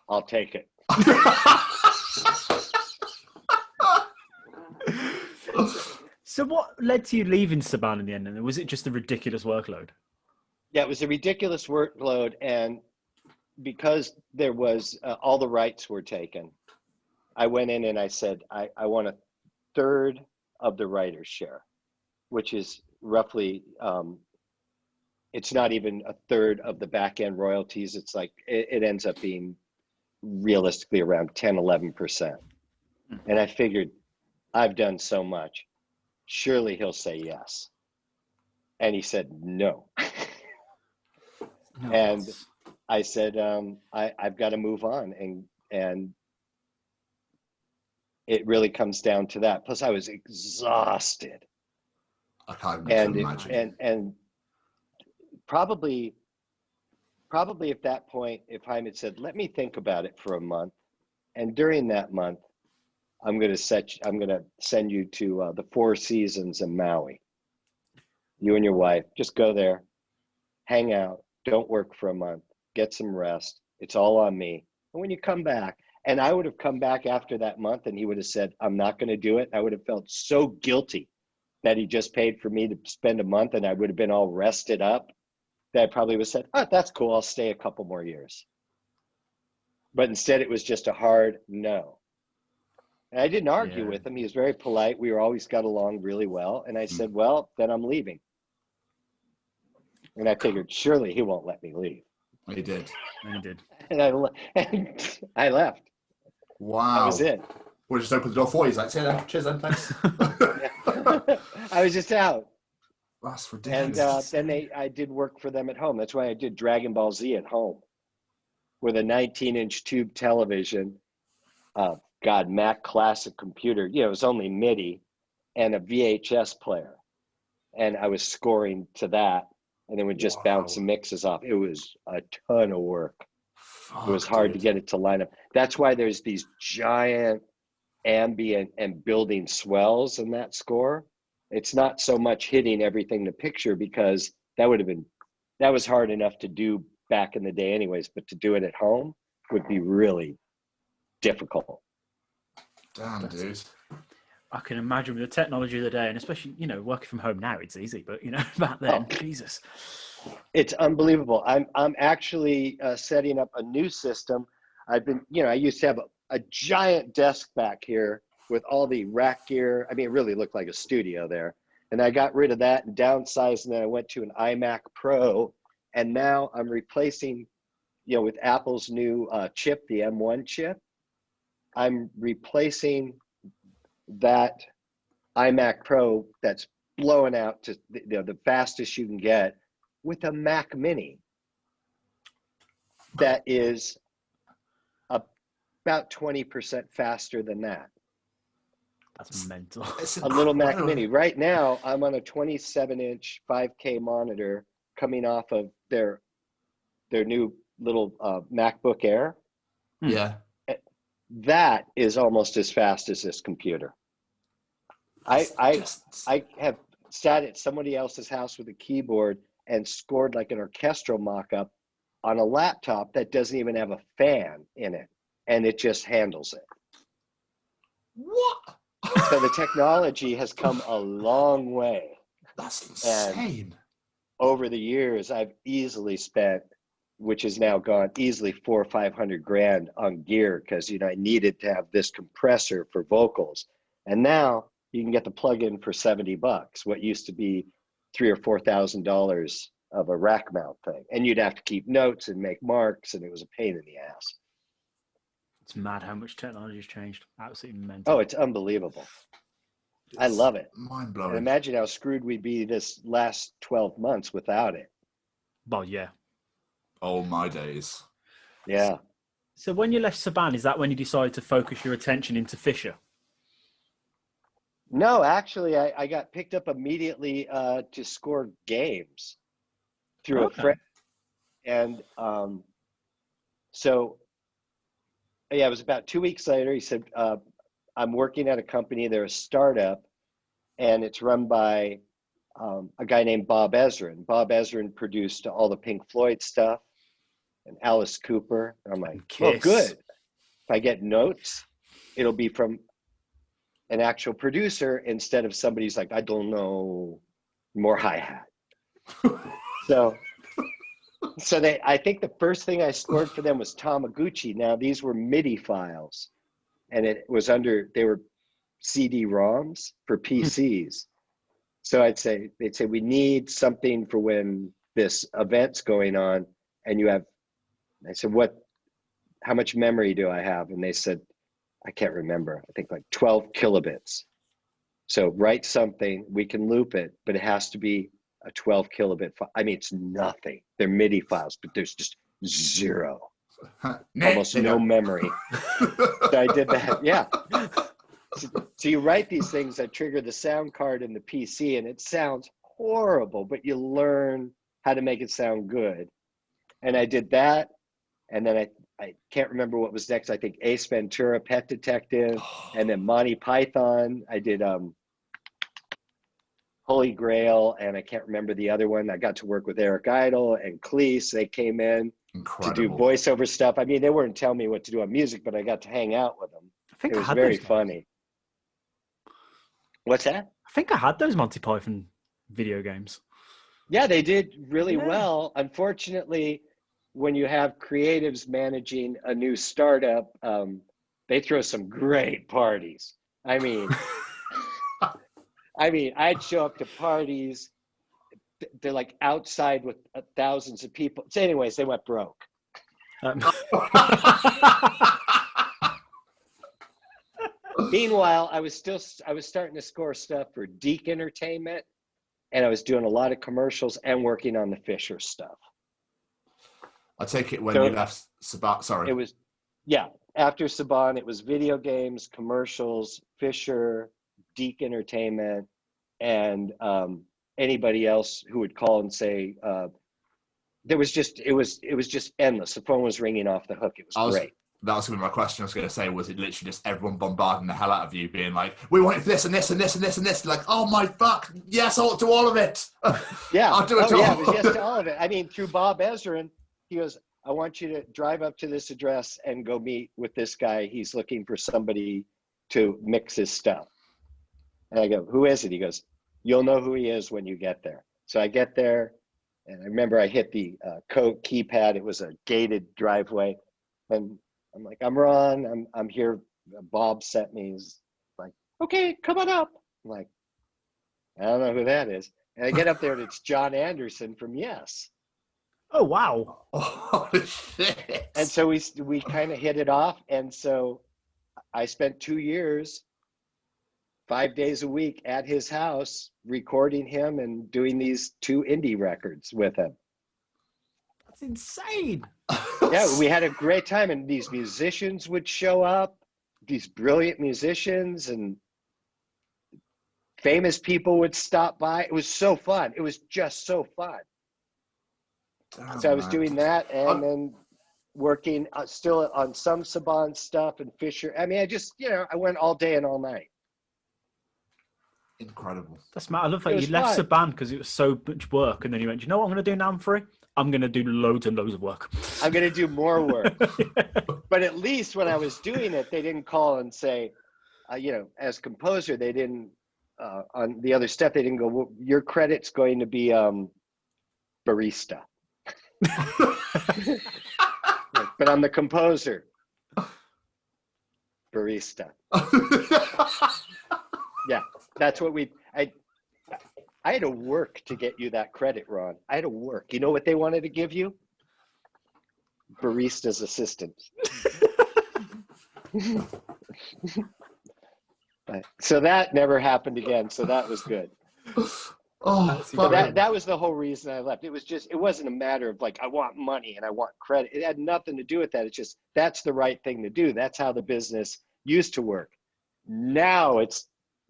I'll take it. So what led to you leaving Saban in the end? And was it just a ridiculous workload? Yeah, it was a ridiculous workload. And because there was, all the rights were taken, I went in and I said, I want a third of the writer's share, which is roughly, it's not even a third of the back end royalties. It's like, it ends up being realistically around 10, 11%. And I figured, I've done so much. Surely he'll say yes. And he said, no. And I said, I've got to move on. And it really comes down to that. Plus I was exhausted. I can't imagine. And probably at that point, if Jaime had said, let me think about it for a month. And during that month, I'm going to send you to the Four Seasons in Maui. You and your wife, just go there, hang out, don't work for a month, get some rest. It's all on me. And when you come back, and I would have come back after that month and he would have said, I'm not going to do it. I would have felt so guilty that he just paid for me to spend a month and I would have been all rested up that I probably would have said, oh, that's cool. I'll stay a couple more years. But instead it was just a hard no. And I didn't argue with him. He was very polite. We always got along really well. And I said, well, then I'm leaving. And I figured, surely he won't let me leave. He did. And he did. And I left. Wow. That was it. We'll just open the door for you. He's like, cheers then, thanks. I was just out. That's ridiculous. And then I did work for them at home. That's why I did Dragon Ball Z at home with a 19-inch tube television, Mac Classic computer. You know, it was only MIDI and a VHS player. And I was scoring to that, and then would just bounce the mixes off. It was a ton of work. It was hard to get it to line up. That's why there's these giant ambient and building swells in that score. It's not so much hitting everything in the picture, because that was hard enough to do back in the day anyways, but to do it at home would be really difficult. Damn, dude. I can imagine with the technology of the day, and especially, you know, working from home now, it's easy, but, you know, back then, Jesus. It's unbelievable. I'm actually setting up a new system. I've been, you know, I used to have a giant desk back here with all the rack gear. I mean, it really looked like a studio there. And I got rid of that and downsized, and then I went to an iMac Pro. And now I'm replacing, you know, with Apple's new chip, the M1 chip. I'm replacing that iMac Pro that's blowing out to the fastest you can get with a Mac Mini that is about 20% faster than that. That's mental. A little Mac Mini. Right now, I'm on a 27-inch 5K monitor coming off of their new little MacBook Air. Yeah. That is almost as fast as this computer. I have sat at somebody else's house with a keyboard and scored like an orchestral mock-up on a laptop that doesn't even have a fan in it, and it just handles it. What? So the technology has come a long way. That's insane. And over the years, I've easily spent, which is now gone, easily $400,000 or $500,000 on gear, because, you know, I needed to have this compressor for vocals. And now you can get the plug-in for $70, what used to be $3,000 or $4,000 of a rack mount thing. And you'd have to keep notes and make marks, and it was a pain in the ass. It's mad how much technology has changed. Absolutely mental. Oh, it's unbelievable. I love it. Mind-blowing. And imagine how screwed we'd be this last 12 months without it. Well, yeah. Oh, my days. Yeah. So when you left Saban, is that when you decided to focus your attention into Fisher? No, actually, I got picked up immediately to score games through a friend. And so, yeah, it was about 2 weeks later. He said, I'm working at a company. They're a startup, and it's run by a guy named Bob Ezrin. Bob Ezrin produced all the Pink Floyd stuff and Alice Cooper. And I'm like, well, good. If I get notes, it'll be from an actual producer instead of somebody who's like, I don't know, more hi-hat. So I think the first thing I scored for them was Tamaguchi. Now, these were MIDI files, and it was they were CD-ROMs for PCs. So they'd say, we need something for when this event's going on, and I said, how much memory do I have? And they said, I can't remember, I think like 12 kilobits. So write something, we can loop it, but it has to be a 12 kilobit file. I mean, it's nothing. They're MIDI files, but there's just zero, almost no memory. So I did that, yeah. So you write these things that trigger the sound card in the PC, and it sounds horrible, but you learn how to make it sound good. And I did that, and then I can't remember what was next. I think Ace Ventura, Pet Detective, and then Monty Python. I did Holy Grail, and I can't remember the other one. I got to work with Eric Idle and Cleese. They came in to do voiceover stuff. I mean, they weren't telling me what to do on music, but I got to hang out with them. It was very funny. What's that? I think I had those Monty Python video games. Yeah, they did really well. Unfortunately, when you have creatives managing a new startup, they throw some great parties. I mean, I'd show up to parties. They're like outside with thousands of people. So anyways, they went broke. Meanwhile, I was starting to score stuff for Deke Entertainment, and I was doing a lot of commercials and working on the Fisher stuff. I take it when you left Saban, sorry. It was, yeah. after Saban, it was video games, commercials, Fisher, Deke Entertainment, and anybody else who would call and say, it was just endless. The phone was ringing off the hook. It was great. That was going to be my question. I was going to say, was it literally just everyone bombarding the hell out of you, being like, we wanted this and this and this and this and this? Like, oh my fuck, yes, I'll do all of it. Yeah, I'll do it all. Yeah, it was yes to all of it. I mean, through Bob Ezrin, he goes, I want you to drive up to this address and go meet with this guy. He's looking for somebody to mix his stuff. And I go, who is it? He goes, you'll know who he is when you get there. So I get there, and I remember I hit the code keypad. It was a gated driveway, and I'm like, I'm Ron. I'm here. Bob sent me. He's like, okay, come on up. I'm like, I don't know who that is. And I get up there, and it's John Anderson from Yes. Oh wow! Oh shit! And so we kind of hit it off, and so I spent 2 years, 5 days a week at his house, recording him and doing these 2 indie records with him. That's insane. Yeah, we had a great time, and these musicians would show up, these brilliant musicians, and famous people would stop by. It was so fun. It was just so fun. So I was doing that, and then working still on some Saban stuff and Fisher. I mean, I just, I went all day and all night. Incredible. That's mad. I love that you left Saban because it was so much work, and then you went, you know what I'm going to do now I'm free? I'm going to do loads and loads of work. I'm going to do more work. But at least when I was doing it, they didn't call and say, as composer, they didn't, on the other step, they didn't go, well, your credit's going to be barista. But I'm the composer. Barista. Yeah, that's what I had to work to get you that credit, Ron. I had to work. You know what they wanted to give you? Barista's assistant. So that never happened again. So that was good. Oh, but that was the whole reason I left. It wasn't a matter of like, I want money and I want credit. It had nothing to do with that. It's just, that's the right thing to do. That's how the business used to work. Now it's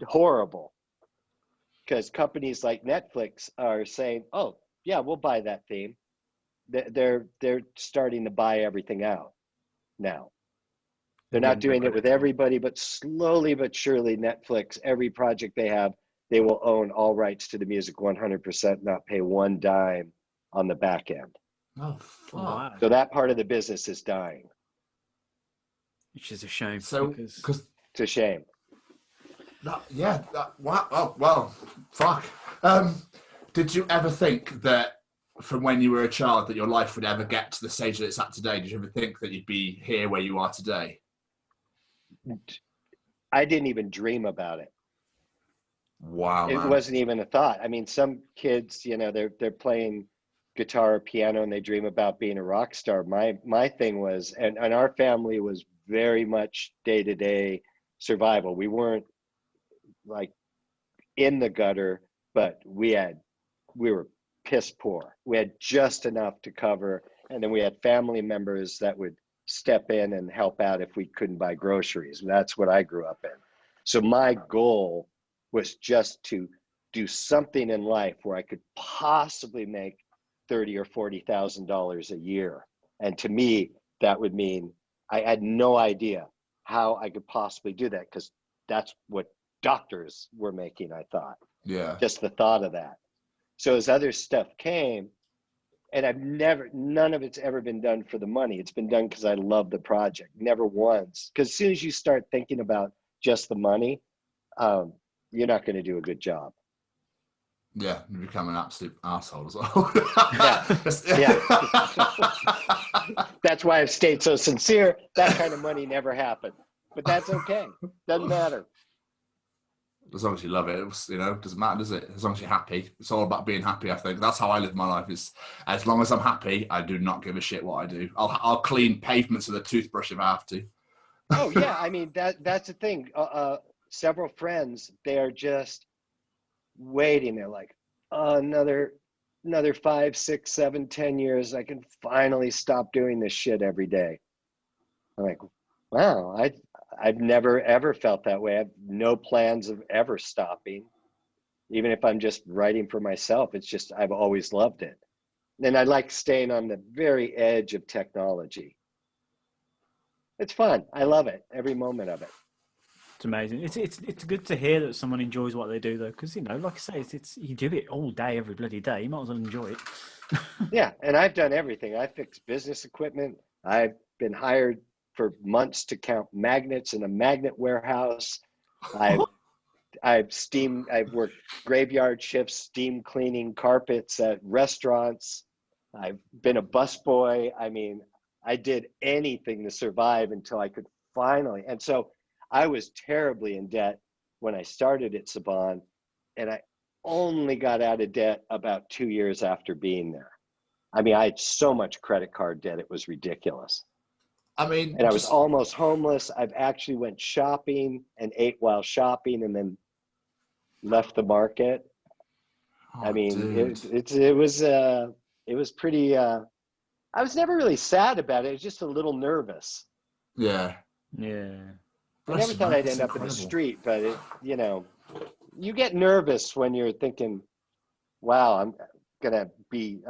horrible because companies like Netflix are saying, oh yeah, we'll buy that theme. They're starting to buy everything out now. They're not doing it with everybody, but slowly but surely Netflix, every project they have, they will own all rights to the music 100%, not pay one dime on the back end. Oh, fuck. Wow. So that part of the business is dying. Which is a shame. So, because it's a shame. Well, fuck. Did you ever think that from when you were a child that your life would ever get to the stage that it's at today? Did you ever think that you'd be here where you are today? I didn't even dream about it. Wow, it wasn't even a thought. I mean, some kids, they're playing guitar or piano and they dream about being a rock star. My thing was, and our family was very much day-to-day survival. We weren't like in the gutter, but we were piss poor. We had just enough to cover, and then we had family members that would step in and help out if we couldn't buy groceries. That's what I grew up in. So my goal was just to do something in life where I could possibly make $30,000 or $40,000 a year. And to me, that would mean I had no idea how I could possibly do that, because that's what doctors were making, I thought. Yeah. Just the thought of that. So as other stuff came, and none of it's ever been done for the money. It's been done because I love the project. Never once. Because as soon as you start thinking about just the money, you're not going to do a good job. Yeah, you become an absolute asshole as well. Yeah. That's why I've stayed so sincere. That kind of money never happened. But that's okay. Doesn't matter. As long as you love it, doesn't matter, does it? As long as you're happy. It's all about being happy, I think. That's how I live my life. Is as long as I'm happy, I do not give a shit what I do. I'll clean pavements with a toothbrush if I have to. Oh, yeah. I mean, that's the thing. Several friends, they are just waiting. They're like, oh, another 5, 6, 7, 10 years, I can finally stop doing this shit every day. I'm like, Wow, I've never ever felt that way. I have no plans of ever stopping. Even if I'm just writing for myself, it's just I've always loved it. And I like staying on the very edge of technology. It's fun. I love it, every moment of it. It's amazing. It's good to hear that someone enjoys what they do, though, because like I say, it's you do it all day, every bloody day. You might as well enjoy it. Yeah, and I've done everything. I fixed business equipment. I've been hired for months to count magnets in a magnet warehouse. I've worked graveyard shifts, steam cleaning carpets at restaurants. I've been a busboy. I mean, I did anything to survive until I could finally. And so I was terribly in debt when I started at Saban, and I only got out of debt about 2 years after being there. I mean, I had so much credit card debt, it was ridiculous. I mean, and I was almost homeless. I've actually went shopping and ate while shopping and then left the market. I mean, it was pretty, I was never really sad about it. I was just a little nervous. Yeah. Yeah. I never thought I'd end up in the street, but you get nervous when you're thinking, wow, I'm going to be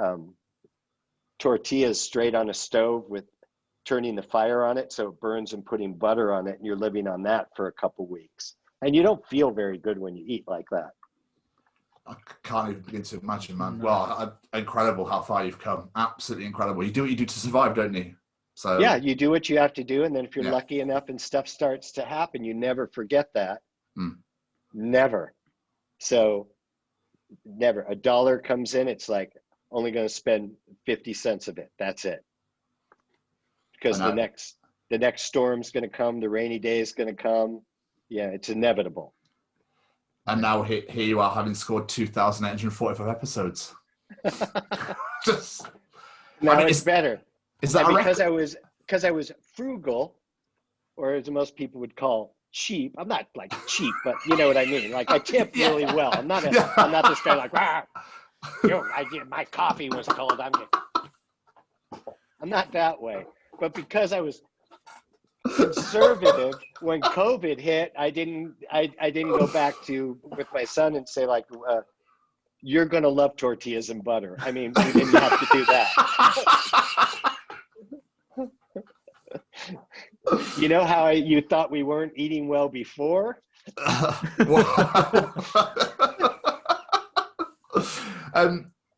tortillas straight on a stove with turning the fire on it so it burns and putting butter on it, and you're living on that for a couple weeks. And you don't feel very good when you eat like that. I can't even begin to imagine, man. No. Well, incredible how far you've come. Absolutely incredible. You do what you do to survive, don't you? So yeah, you do what you have to do, and then if you're lucky enough and stuff starts to happen, you never forget that. Never. So never. $1 comes in, it's like only going to spend 50 cents of it. That's it. Because the next storm's going to come, the rainy day is going to come. Yeah, it's inevitable. And now here you are, having scored 2,845 episodes. It's better. Is that because I was frugal, or as most people would call cheap. I'm not like cheap, but you know what I mean. Like I tip really well. I'm not this guy like, my coffee was cold. I'm not that way. But because I was conservative, when COVID hit, I didn't go back with my son and say like, you're going to love tortillas and butter. I mean, we didn't have to do that. You know how you thought we weren't eating well before?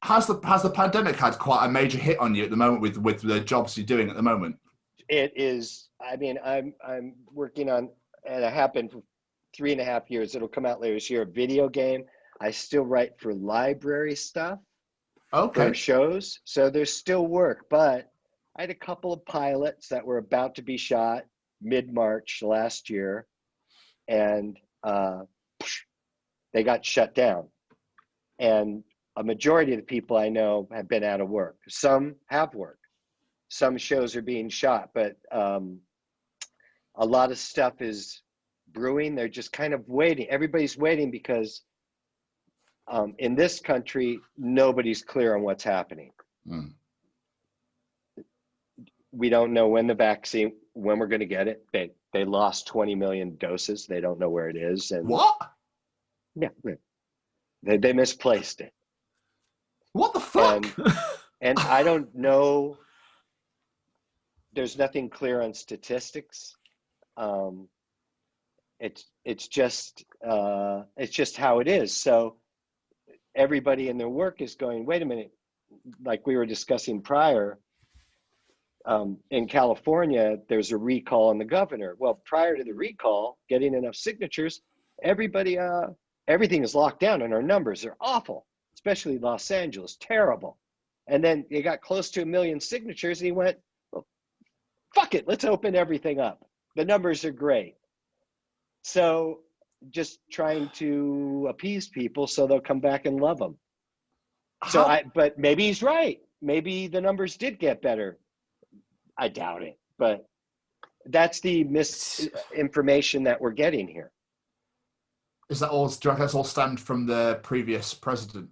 Has the pandemic had quite a major hit on you at the moment with the jobs you're doing at the moment? It is. I mean, I'm working on, and I have been for 3.5 years. It'll come out later this year. A video game. I still write for library stuff. Okay. For shows. So there's still work, but I had a couple of pilots that were about to be shot mid-March last year, and they got shut down. And a majority of the people I know have been out of work. Some have work. Some shows are being shot, but a lot of stuff is brewing. They're just kind of waiting. Everybody's waiting because in this country, nobody's clear on what's happening. We don't know when we're going to get it. They lost 20 million doses. They don't know where it is. And what? Yeah, they misplaced it. What the fuck? And I don't know. There's nothing clear on statistics. It's just how it is. So everybody in their work is going, wait a minute, like we were discussing prior. In California, there's a recall on the governor. Well, prior to the recall, getting enough signatures, everything is locked down and our numbers are awful, especially Los Angeles, terrible. And then they got close to 1 million signatures and he went, well, fuck it, let's open everything up. The numbers are great. So just trying to appease people so they'll come back and love them. But maybe he's right. Maybe the numbers did get better. I doubt it, but that's the misinformation that we're getting here. Is that all? Do you reckon that's all stemmed from the previous president?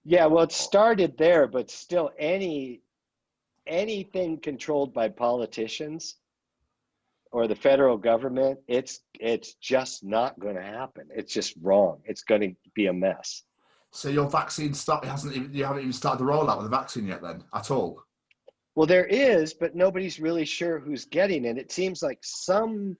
Yeah, well, it started there, but still, anything controlled by politicians or the federal government, it's just not going to happen. It's just wrong. It's going to be a mess. So your vaccine you haven't even started the rollout of the vaccine yet then, at all? Well, there is, but nobody's really sure who's getting it. It seems like some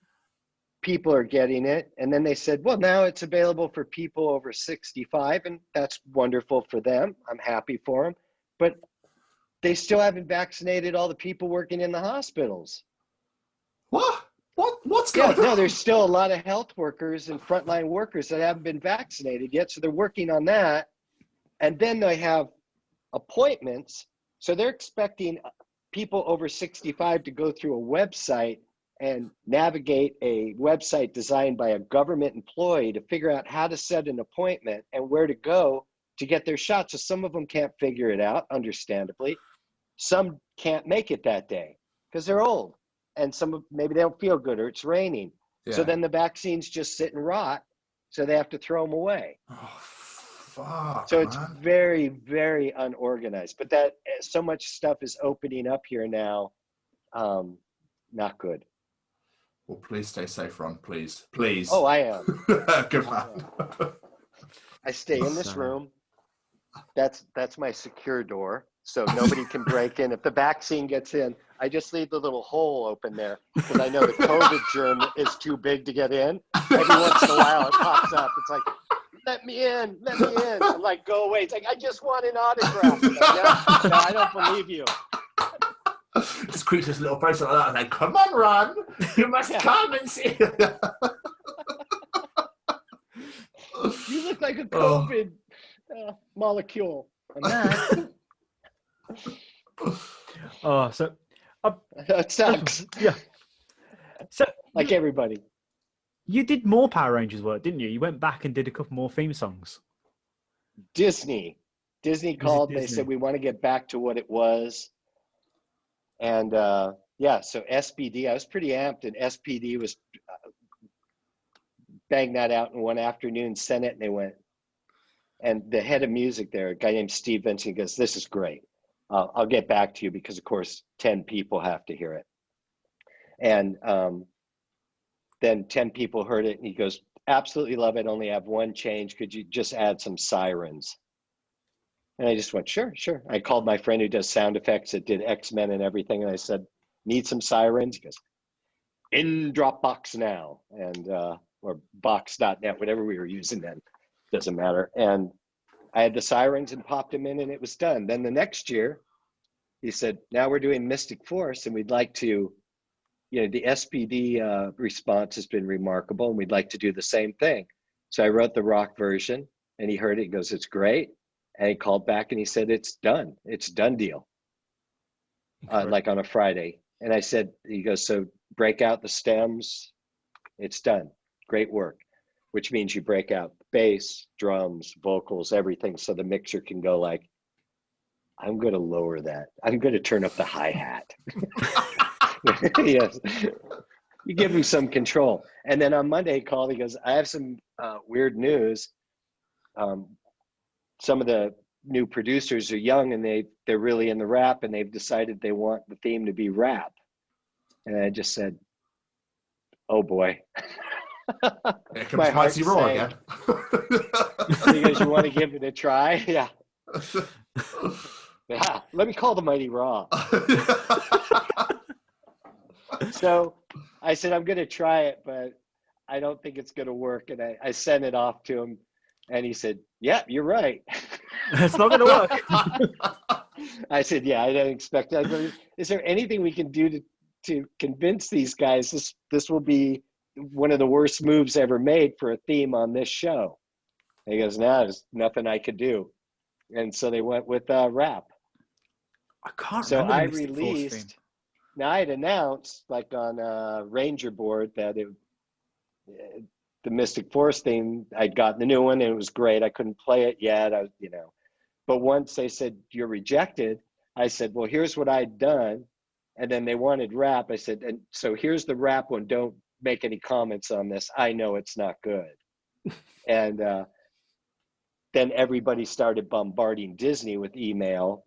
people are getting it, and then they said, well, now it's available for people over 65, and that's wonderful for them. I'm happy for them. But they still haven't vaccinated all the people working in the hospitals. What? What's going on? No, there's still a lot of health workers and frontline workers that haven't been vaccinated yet. So they're working on that. And then they have appointments. So they're expecting people over 65 to go through a website and navigate a website designed by a government employee to figure out how to set an appointment and where to go to get their shot. So some of them can't figure it out, understandably. Some can't make it that day because they're old. And maybe they don't feel good or it's raining. Yeah. So then the vaccines just sit and rot. So they have to throw them away. Oh, fuck. So it's very, very unorganized. But that so much stuff is opening up here now. Not good. Well, please stay safe, Ron. Please. Please. Oh, I am. Good man. I stay in this room. That's my secure door. So nobody can break in. If the vaccine gets in, I just leave the little hole open there because I know the COVID germ is too big to get in. Every once in a while it pops up. It's like, let me in. I'm like, go away. It's like, I just want an autograph. Like, no, I don't believe you. Just creeps this little person like that and like, come on, Ron. You must come and see. You look like a COVID molecule. I'm not. So that sucks. Yeah. So like everybody. You did more Power Rangers work, didn't you? You went back and did a couple more theme songs. Disney called. Disney? They said we want to get back to what it was. And so SPD, I was pretty amped, and SPD was banged that out in one afternoon, sent it, and they went. And the head of music there, a guy named Steve Vincent, goes, "This is great. I'll get back to you because, of course, 10 people have to hear it." And then 10 people heard it, and he goes, "Absolutely love it. Only have one change. Could you just add some sirens?" And I just went, sure. I called my friend who does sound effects that did X-Men and everything, and I said, "Need some sirens?" He goes, "In Dropbox now," and or box.net, whatever we were using then. Doesn't matter. And I had the sirens and popped them in, and it was done. Then the next year, he said, "Now we're doing Mystic Force, and we'd like to, the SPD response has been remarkable, and we'd like to do the same thing." So I wrote the rock version, and he heard it. He goes, "It's great." And he called back, and he said, "It's done. It's done deal." Like on a Friday. And I said, he goes, "So break out the stems. It's done. Great work." Which means you break out bass, drums, vocals, everything, so the mixer can go like, "I'm going to lower that. I'm going to turn up the hi-hat." Yes. You give him some control. And then on Monday he called, he goes, "I have some weird news. Some of the new producers are young, and they're really in the rap, and they've decided they want the theme to be rap." And I just said, "Oh boy." Here comes Mighty Raw again. Because you want to give it a try? Yeah. Yeah. Let me call the Mighty Raw. So I said, "I'm going to try it, but I don't think it's going to work." And I sent it off to him, and he said, "Yeah, you're right." It's not going to work. I said, "Yeah, I didn't expect that. But is there anything we can do to convince these guys this will be one of the worst moves ever made for a theme on this show?" And he goes, "No, there's nothing I could do." And so they went with rap. I can't so remember. I released. Now I had announced, like on Ranger board, that the Mystic Force theme, I'd gotten the new one and it was great. I couldn't play it yet, But once they said, "You're rejected," I said, "Well, here's what I'd done." And then they wanted rap. I said, "And so here's the rap one. Don't make any comments on this. I know it's not good." And then everybody started bombarding Disney with email,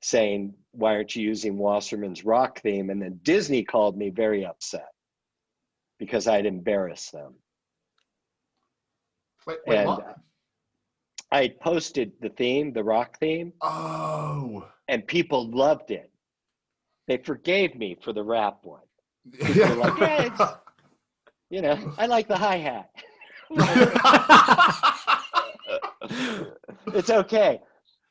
saying, "Why aren't you using Wasserman's rock theme?" And then Disney called me very upset. because I'd embarrassed them. Wait, and what? I posted the theme, the rock theme. Oh. And people loved it. They forgave me for the rap one. People were like, yeah, I like the hi-hat. It's okay.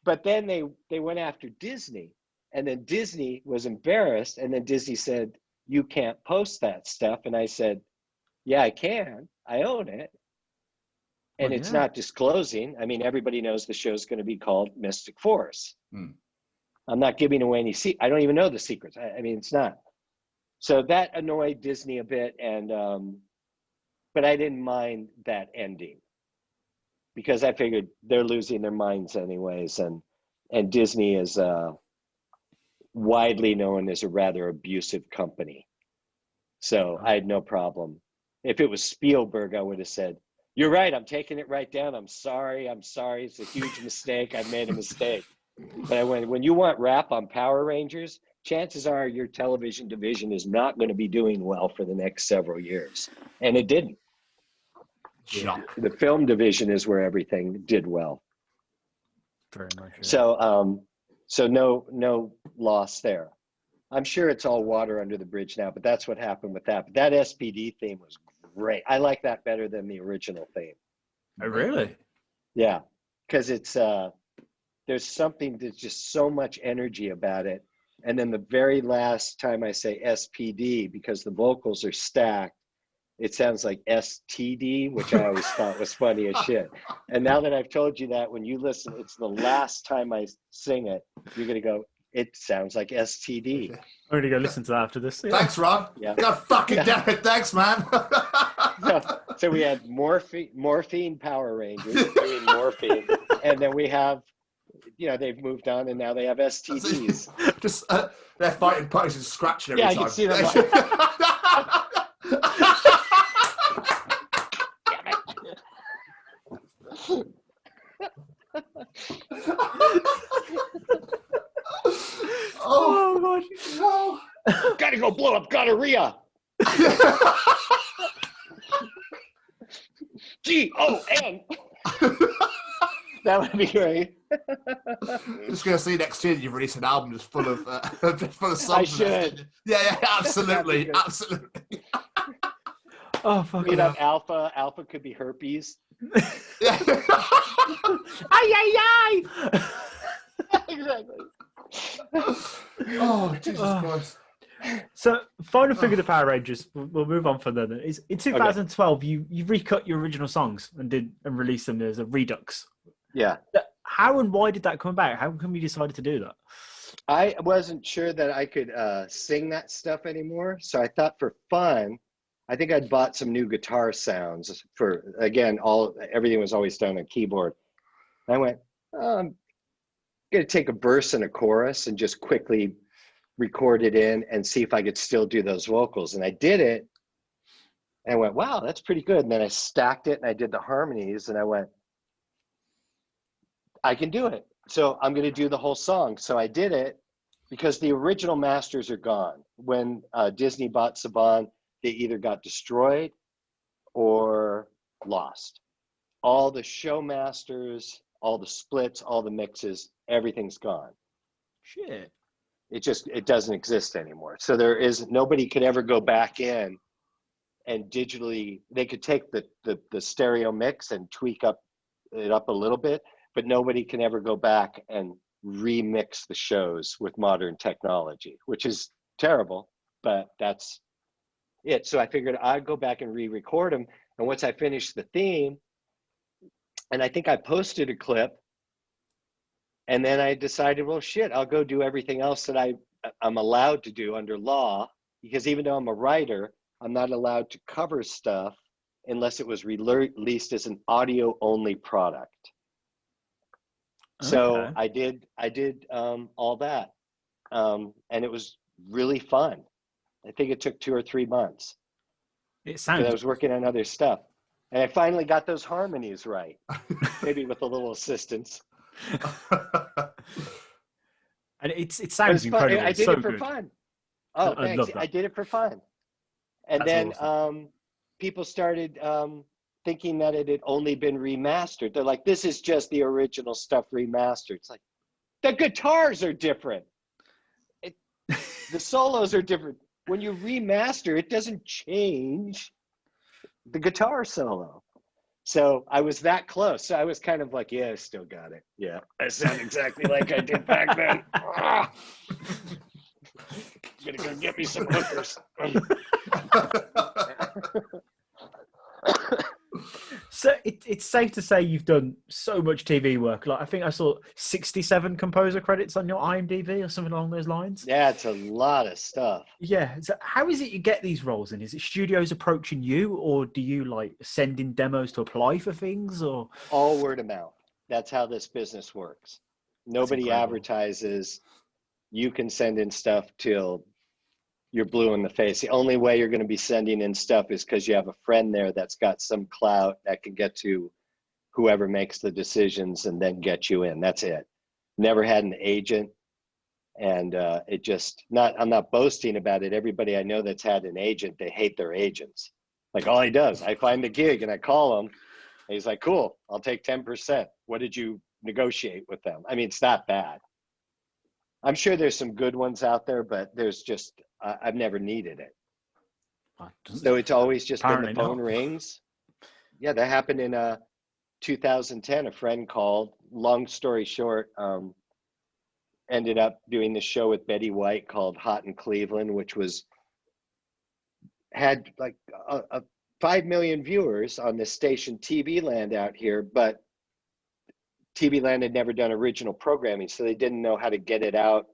But then they went after Disney, and then Disney was embarrassed, and then Disney said, you can't post that stuff. And I said, yeah, I can. I own it. And it's not disclosing. I mean, everybody knows the show's going to be called Mystic Force. I'm not giving away any I don't even know the secrets. I mean, it's not. So that annoyed Disney a bit, and but I didn't mind that ending because I figured they're losing their minds anyways, and Disney is widely known as a rather abusive company. So I had no problem. If it was Spielberg, I would have said, you're right, I'm taking it right down. I'm sorry. It's a huge mistake. I've made a mistake. But when you want rap on Power Rangers, chances are your television division is not going to be doing well for the next several years. And it didn't. Yeah. The film division is where everything did well. Very much. Yeah. So no loss there. I'm sure it's all water under the bridge now, but that's what happened with that. But that SPD theme was great. I like that better than the original theme. Oh, really? Yeah, because it's there's something that's just so much energy about it. And then the very last time I say SPD, because the vocals are stacked, it sounds like STD, which I always thought was funny as shit. And now that I've told you that, when you listen, it's the last time I sing it, you're going to go, it sounds like STD. I'm going to go listen to that after this. Yeah. Thanks, Ron. Yeah. God fucking damn it. Thanks, man. So we had Morphine Power Rangers doing morphine. And then we have, they've moved on and now they have STDs. Just they're fighting puppies and scratching every time. Yeah, I can see them. Oh my God. Gotta go blow up gonorrhea. GON. That would be great. Just gonna see next year you've released an album just full of songs. I should. Yeah, absolutely. Oh fuck. We'd have Alpha. Alpha could be herpes. Yeah. Ay. Exactly. Oh, Jesus Christ. So, final thing of the Power Rangers, we'll move on from there. Is in 2012, you recut your original songs and released them as a redux. Yeah. How and why did that come about? How come you decided to do that? I wasn't sure that I could sing that stuff anymore, so I thought for fun, I think I'd bought some new guitar sounds for, again, everything was always done on keyboard. And I went, I'm going to take a verse and a chorus and just quickly record it in and see if I could still do those vocals. And I did it and I went, wow, that's pretty good. And then I stacked it and I did the harmonies and I went, I can do it. So I'm going to do the whole song. So I did it because the original masters are gone. When Disney bought Saban, they either got destroyed or lost. All the show masters, all the splits, all the mixes, everything's gone. Shit. It doesn't exist anymore. So nobody could ever go back in and digitally, they could take the stereo mix and tweak it up a little bit, but nobody can ever go back and remix the shows with modern technology, which is terrible, but that's it. So I figured I'd go back and re-record them. And once I finished the theme, and I think I posted a clip, and then I decided, well, shit, I'll go do everything else that I'm allowed to do under law, because even though I'm a writer, I'm not allowed to cover stuff unless it was released as an audio-only product. Okay. So I did all that, and it was really fun. I think it took 2 or 3 months. It sounds. I was working on other stuff, and I finally got those harmonies right, maybe with a little assistance. And it sounds incredible. I did it for fun. Oh, thanks. I did it for fun. And then awesome. people started thinking that it had only been remastered. They're like, this is just the original stuff remastered. It's like, the guitars are different. The solos are different. When you remaster, it doesn't change the guitar solo. So I was that close. So I was kind of like, yeah, I still got it. Yeah, I sound exactly like I did back then. I'm gonna go get me some hookers. So it's safe to say you've done so much TV work. Like I think I saw 67 composer credits on your IMDb or something along those lines. Yeah, it's a lot of stuff. Yeah. So how is it you get these roles in? Is it studios approaching you, or do you like send in demos to apply for things, or all word of mouth? That's how this business works. Nobody advertises. You can send in stuff till you're blue in the face. The only way you're going to be sending in stuff is because you have a friend there that's got some clout that can get to whoever makes the decisions and then get you in. That's it. Never had an agent. And it just, I'm not boasting about it. Everybody I know that's had an agent, they hate their agents. Like all he does, I find a gig and I call him. And he's like, cool, I'll take 10%. What did you negotiate with them? I mean, it's not bad. I'm sure there's some good ones out there, but there's just, I've never needed it. So it's always just been the phone rings. Yeah, that happened in 2010. A friend called. Long story short, ended up doing the show with Betty White called Hot in Cleveland, which had like 5 million viewers on this station TV Land out here, but TV Land had never done original programming, so they didn't know how to get it out,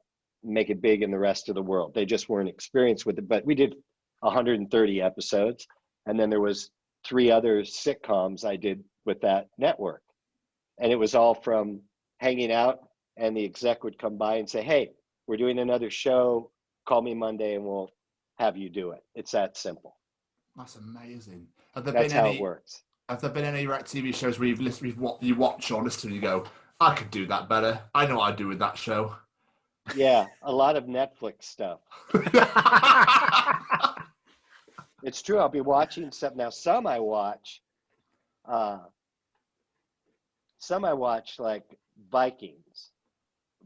make it big in the rest of the world. They just weren't experienced with it. But we did 130 episodes, and then there was 3 other sitcoms I did with that network. And it was all from hanging out, and the exec would come by and say, hey, we're doing another show. Call me Monday and we'll have you do it. It's that simple. That's amazing. That's how it works. Have there been any TV shows where you watch or listen and you go, I could do that better. I know what I'd do with that show. Yeah, a lot of Netflix stuff. It's true. I'll be watching stuff. Now, some I watch like Vikings.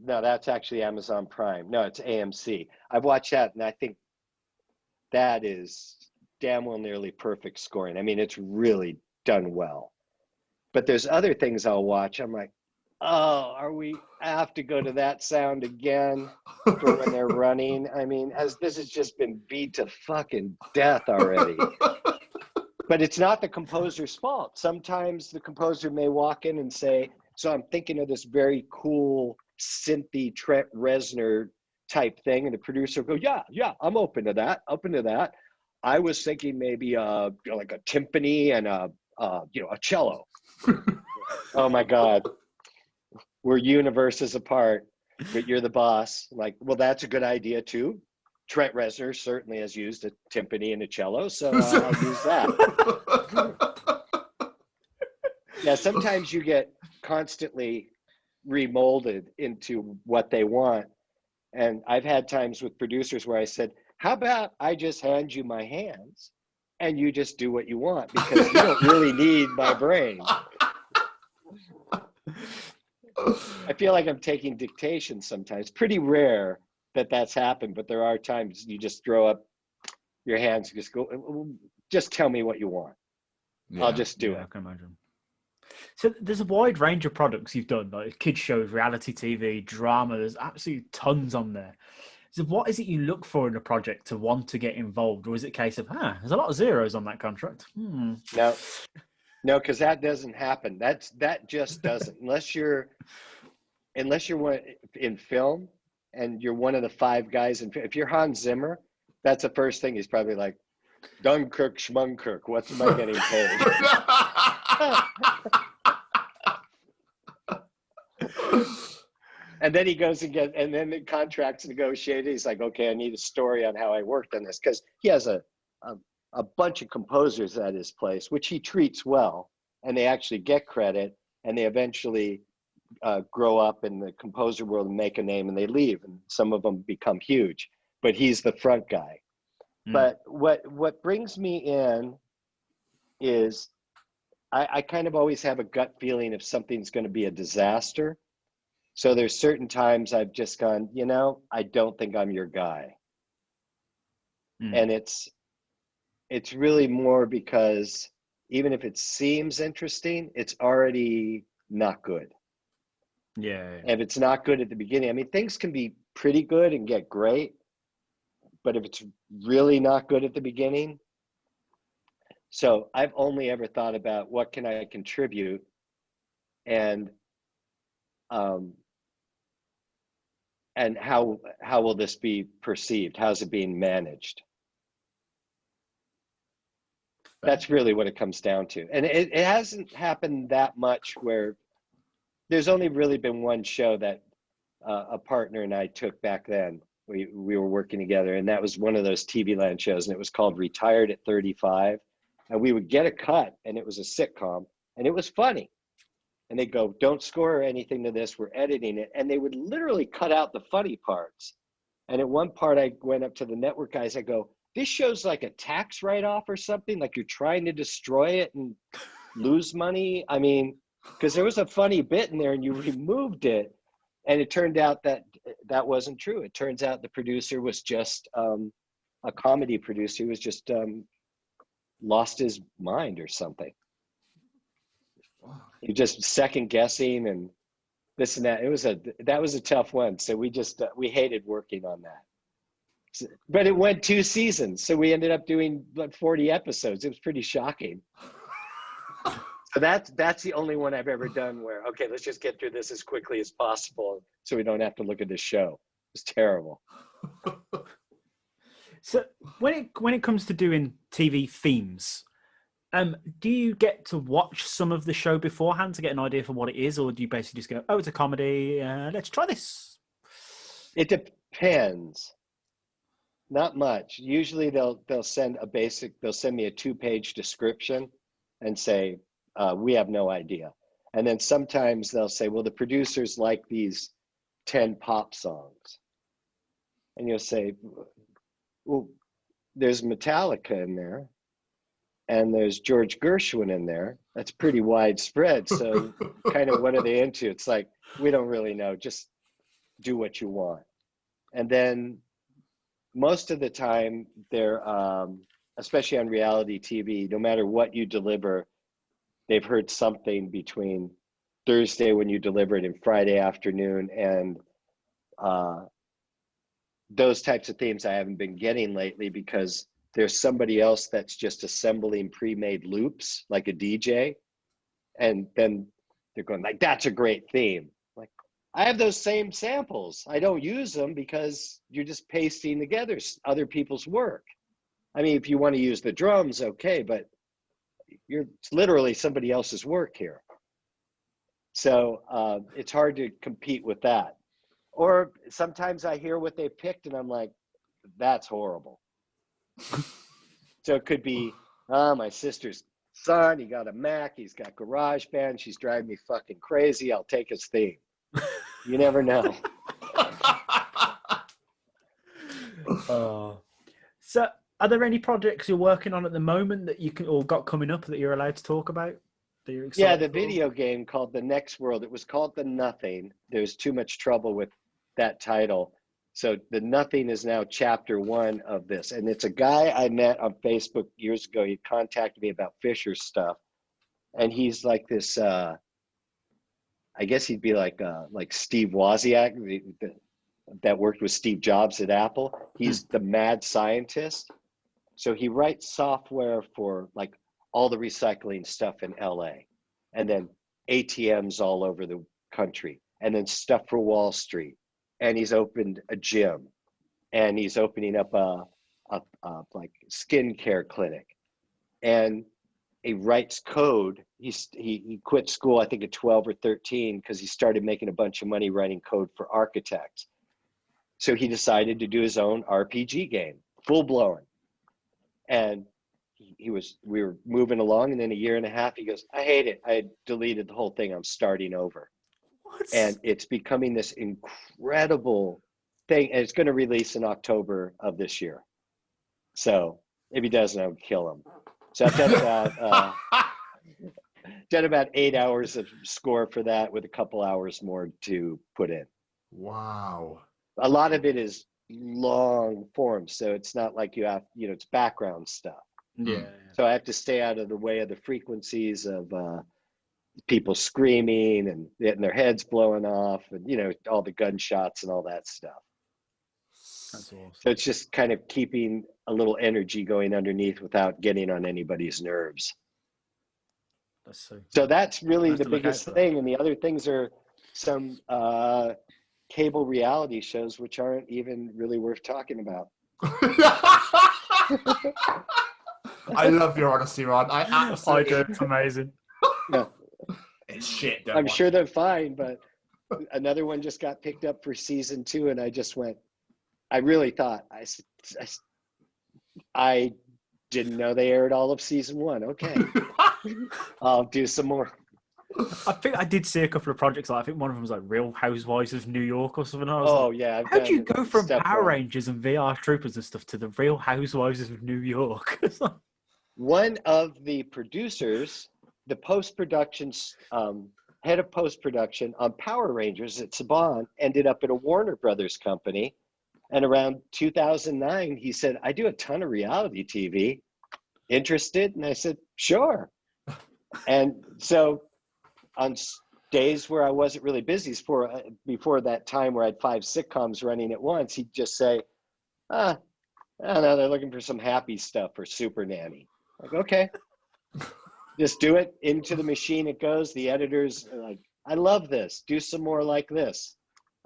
No, that's actually Amazon Prime. No, it's AMC. I've watched that, and I think that is damn well nearly perfect scoring. I mean, it's really done well. But there's other things I'll watch. I'm like, oh, I have to go to that sound again for when they're running. I mean, as this has just been beat to fucking death already. But it's not the composer's fault. Sometimes the composer may walk in and say, so I'm thinking of this very cool synthy Trent Reznor type thing. And the producer will go, yeah, I'm open to that. I was thinking maybe like a timpani and a cello. Oh my God. We're universes apart, but you're the boss. Like, well, that's a good idea too. Trent Reznor certainly has used a timpani and a cello, so I'll use that. Yeah, sometimes you get constantly remolded into what they want. And I've had times with producers where I said, how about I just hand you my hands and you just do what you want, because you don't really need my brain. I feel like I'm taking dictation sometimes. Pretty rare that that's happened, but there are times you just throw up your hands and just go, just tell me what you want. Yeah, I'll just do it. I can imagine. So there's a wide range of products you've done, like kids shows, reality TV, drama. There's absolutely tons on there. So what is it you look for in a project to want to get involved? Or is it a case of, there's a lot of zeros on that contract? No, because that doesn't happen. That just doesn't. Unless you're in film and you're one of the 5 guys. And if you're Hans Zimmer, that's the first thing he's probably like, Dunkirk, Schmunkirk, what's am I getting paid? And then he goes and then the contract's negotiated. He's like, okay, I need a story on how I worked on this. Because he has a bunch of composers at his place, which he treats well, and they actually get credit, and they eventually grow up in the composer world and make a name, and they leave, and some of them become huge. But he's the front guy. But what brings me in is I kind of always have a gut feeling if something's going to be a disaster. So there's certain times I've just gone, I don't think I'm your guy. And it's really more because even if it seems interesting, it's already not good. Yeah. If it's not good at the beginning, I mean, things can be pretty good and get great, but if it's really not good at the beginning, so I've only ever thought about what can I contribute, and how will this be perceived? How's it being managed? That's really what it comes down to. And it hasn't happened that much where there's only really been one show that a partner and I took back then. We were working together, and that was one of those TV Land shows, and it was called Retired at 35. And we would get a cut, and it was a sitcom, and it was funny. And they'd go, don't score anything to this, we're editing it. And they would literally cut out the funny parts. And at one part, I went up to the network guys, I go, this show's like a tax write-off or something, like you're trying to destroy it and lose money. I mean, because there was a funny bit in there and you removed it. And it turned out that wasn't true. It turns out the producer was just a comedy producer who was just lost his mind or something. He just second guessing and this and that. That was a tough one. So we hated working on that. But it went 2 seasons, so we ended up doing like 40 episodes. It was pretty shocking. So that's the only one I've ever done where, okay, let's just get through this as quickly as possible so we don't have to look at this show. It's terrible. So when it comes to doing TV themes, do you get to watch some of the show beforehand to get an idea for what it is, or do you basically just go, oh, it's a comedy, let's try this? It depends. Not much. Usually they'll send me a 2-page description and say, we have no idea. And then sometimes they'll say, well, the producers like these 10 pop songs. And you'll say, well, there's Metallica in there and there's George Gershwin in there. That's pretty widespread. So kind of what are they into? It's like, we don't really know. Just do what you want. And then most of the time they're, especially on reality TV, no matter what you deliver, they've heard something between Thursday when you deliver it and Friday afternoon. And those types of themes I haven't been getting lately because there's somebody else that's just assembling pre-made loops like a DJ. And then they're going like, that's a great theme. Like, I have those same samples. I don't use them because you're just pasting together other people's work. I mean, if you want to use the drums, okay, but it's literally somebody else's work here. So it's hard to compete with that. Or sometimes I hear what they picked and I'm like, that's horrible. So it could be, my sister's son, he got a Mac, he's got GarageBand, she's driving me fucking crazy, I'll take his theme. You never know. So are there any projects you're working on at the moment that you can or got coming up that you're allowed to talk about? That you're excited Yeah, the for? video game called The Next World. It was called The Nothing. There's too much trouble with that title. So The Nothing is now chapter 1 of this. And it's a guy I met on Facebook years ago. He contacted me about Fisher stuff. And he's like this, I guess he'd be like Steve Wozniak that worked with Steve Jobs at Apple. He's the mad scientist. So he writes software for like all the recycling stuff in LA, and then ATMs all over the country, and then stuff for Wall Street. And he's opened a gym, and he's opening up a like skincare clinic, and he writes code. He quit school, I think at 12 or 13, because he started making a bunch of money writing code for architects. So he decided to do his own RPG game, full blown. And we were moving along, and in a year and a half, he goes, I hate it. I deleted the whole thing. I'm starting over. What? And it's becoming this incredible thing. And it's going to release in October of this year. So if he doesn't, I would kill him. So I've done about 8 hours of score for that with a couple hours more to put in. Wow. A lot of it is long form, so it's not like you have, it's background stuff. Yeah. So I have to stay out of the way of the frequencies of people screaming and getting their heads blowing off, and all the gunshots and all that stuff. That's awesome. So it's just kind of keeping a little energy going underneath without getting on anybody's nerves. So that's really the biggest thing. And the other things are some cable reality shows, which aren't even really worth talking about. I love your honesty, Ron. I absolutely do. It's amazing. No. It's shit. I'm sure they're fine, but another one just got picked up for season 2, and I just went. I really thought I didn't know they aired all of season 1. Okay, I'll do some more. I think I did see a couple of projects. I think one of them was like Real Housewives of New York or something. I was yeah. How do you go from Power Rangers and VR Troopers and stuff to the Real Housewives of New York? One of the producers, the post-production head of post-production on Power Rangers at Saban, ended up at a Warner Brothers company. And around 2009, he said, I do a ton of reality TV. Interested? And I said, sure. And so on days where I wasn't really busy before that time where I had 5 sitcoms running at once, he'd just say, I don't know, they're looking for some happy stuff for Super Nanny. Like, okay. Just do it. Into the machine it goes. The editors are like, I love this. Do some more like this.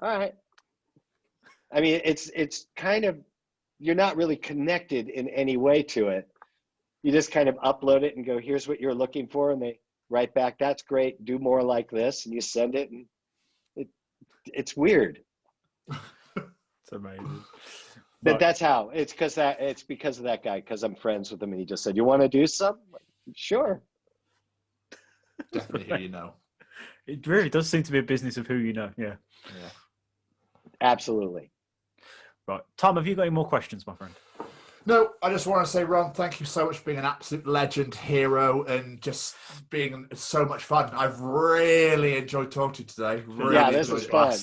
All right. I mean, it's kind of, you're not really connected in any way to it. You just kind of upload it and go, here's what you're looking for. And they write back, that's great. Do more like this. And you send it, and it's weird. It's amazing. But that's how. It's because of that guy, because I'm friends with him. And he just said, you want to do something? Like, sure. Definitely who you know. It really does seem to be a business of who you know. Yeah. Absolutely. Right. Tom, have you got any more questions, my friend? No, I just want to say, Ron, thank you so much for being an absolute legend, hero, and just being so much fun. I've really enjoyed talking to you today. Really this was fun.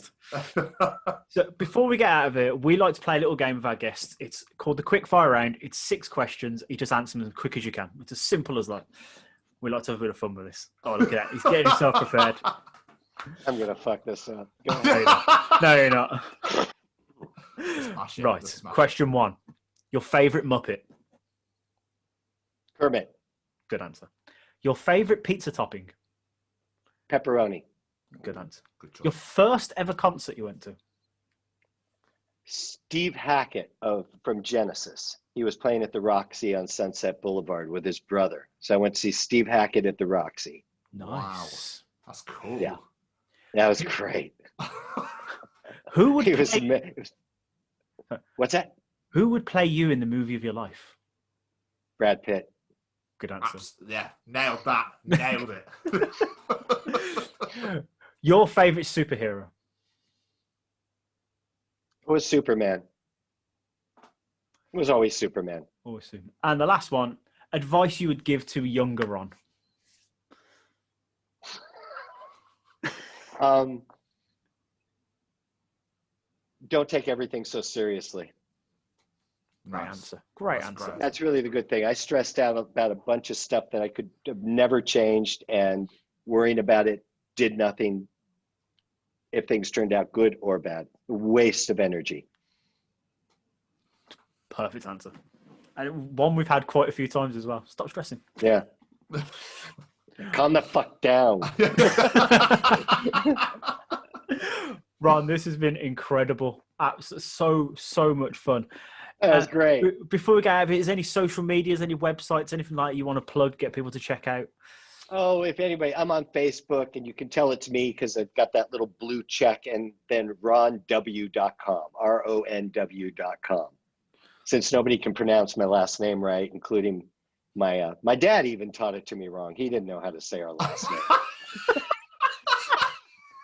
So before we get out of it, we like to play a little game with our guests. It's called the Quick Fire Round. It's 6 questions. You just answer them as quick as you can. It's as simple as that. We like to have a bit of fun with this. Oh, look at that. He's getting himself prepared. I'm going to fuck this up. No, you're not. Right. Question 1. Your favourite Muppet? Kermit. Good answer. Your favourite pizza topping? Pepperoni. Good answer. Good job. Your first ever concert you went to? Steve Hackett from Genesis. He was playing at the Roxy on Sunset Boulevard with his brother. So I went to see Steve Hackett at the Roxy. Nice. Wow. That's cool. Yeah. That was great. Who would What's that? Who would play you in the movie of your life? Brad Pitt. Good answer. Nailed that. Nailed it. Your favourite superhero? It was Superman. It was always Superman. Always Superman. And the last one, advice you would give to younger Ron? Don't take everything so seriously. Great answer. Great answer. That's really the good thing. I stressed out about a bunch of stuff that I could have never changed, and worrying about it did nothing if things turned out good or bad. A waste of energy. Perfect answer. And one we've had quite a few times as well. Stop stressing. Yeah. Calm the fuck down. Ron, this has been incredible. So much fun. That was great. Before we get out of it, is there any social medias, any websites, anything like that you want to plug, get people to check out? Oh, if anybody, I'm on Facebook, and you can tell it's me because I've got that little blue check, and then ronw.com, RONW.com. Since nobody can pronounce my last name right, including my dad even taught it to me wrong. He didn't know how to say our last name.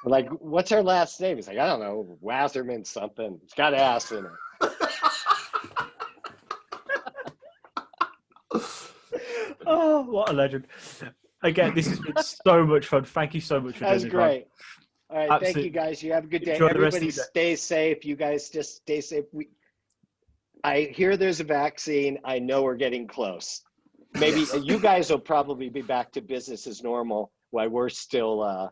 I'm like, what's our last name? He's like, I don't know, Wasserman something. It's got ass in it. Oh, what a legend. Again, this has been so much fun. Thank you so much for doing this. That's great. All right, Absolutely. Thank you guys. You have a good day. Enjoy Everybody stay safe. You guys just stay safe. I hear there's a vaccine. I know we're getting close. Maybe you guys will probably be back to business as normal while we're still, I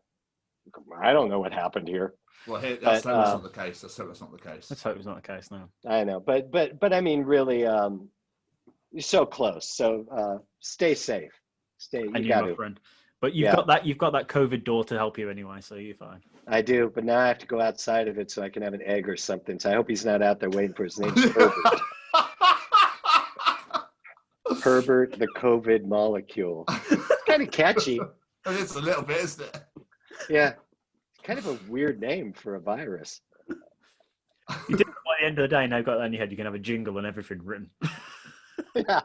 don't know what happened here. Well, that's not the case. Let's hope that's not the case. Let's hope it's not the case now. I know, but I mean, really, you're so close. So stay safe. You got to. Friend. But you've got that COVID door to help you anyway, so you're fine. I do, but now I have to go outside of it so I can have an egg or something. So I hope he's not out there waiting for his name. Herbert. Herbert, the COVID molecule. Kind of catchy. It's a little bit, isn't it? Yeah. Kind of a weird name for a virus. You did, by the end of the day, now you've got that in your head, you can have a jingle and everything written. Yeah.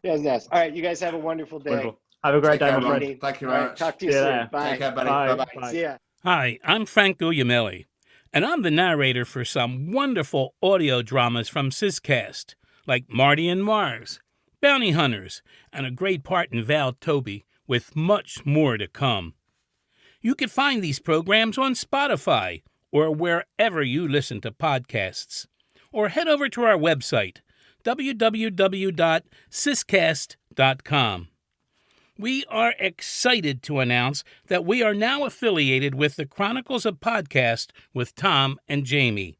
Yes, nice. All right, you guys have a wonderful day. Wonderful. Have a great day, my friend. Thank you very much. Talk to you soon. Bye. Take care, buddy. Bye. Bye-bye. See ya. Hi, I'm Frank Guglielmelli, and I'm the narrator for some wonderful audio dramas from Syscast, like Marty and Mars, Bounty Hunters, and a great part in Val Toby, with much more to come. You can find these programs on Spotify or wherever you listen to podcasts, or head over to our website, www.syscast.com. We are excited to announce that we are now affiliated with the Chronicles of Podcast with Tom and Jamie.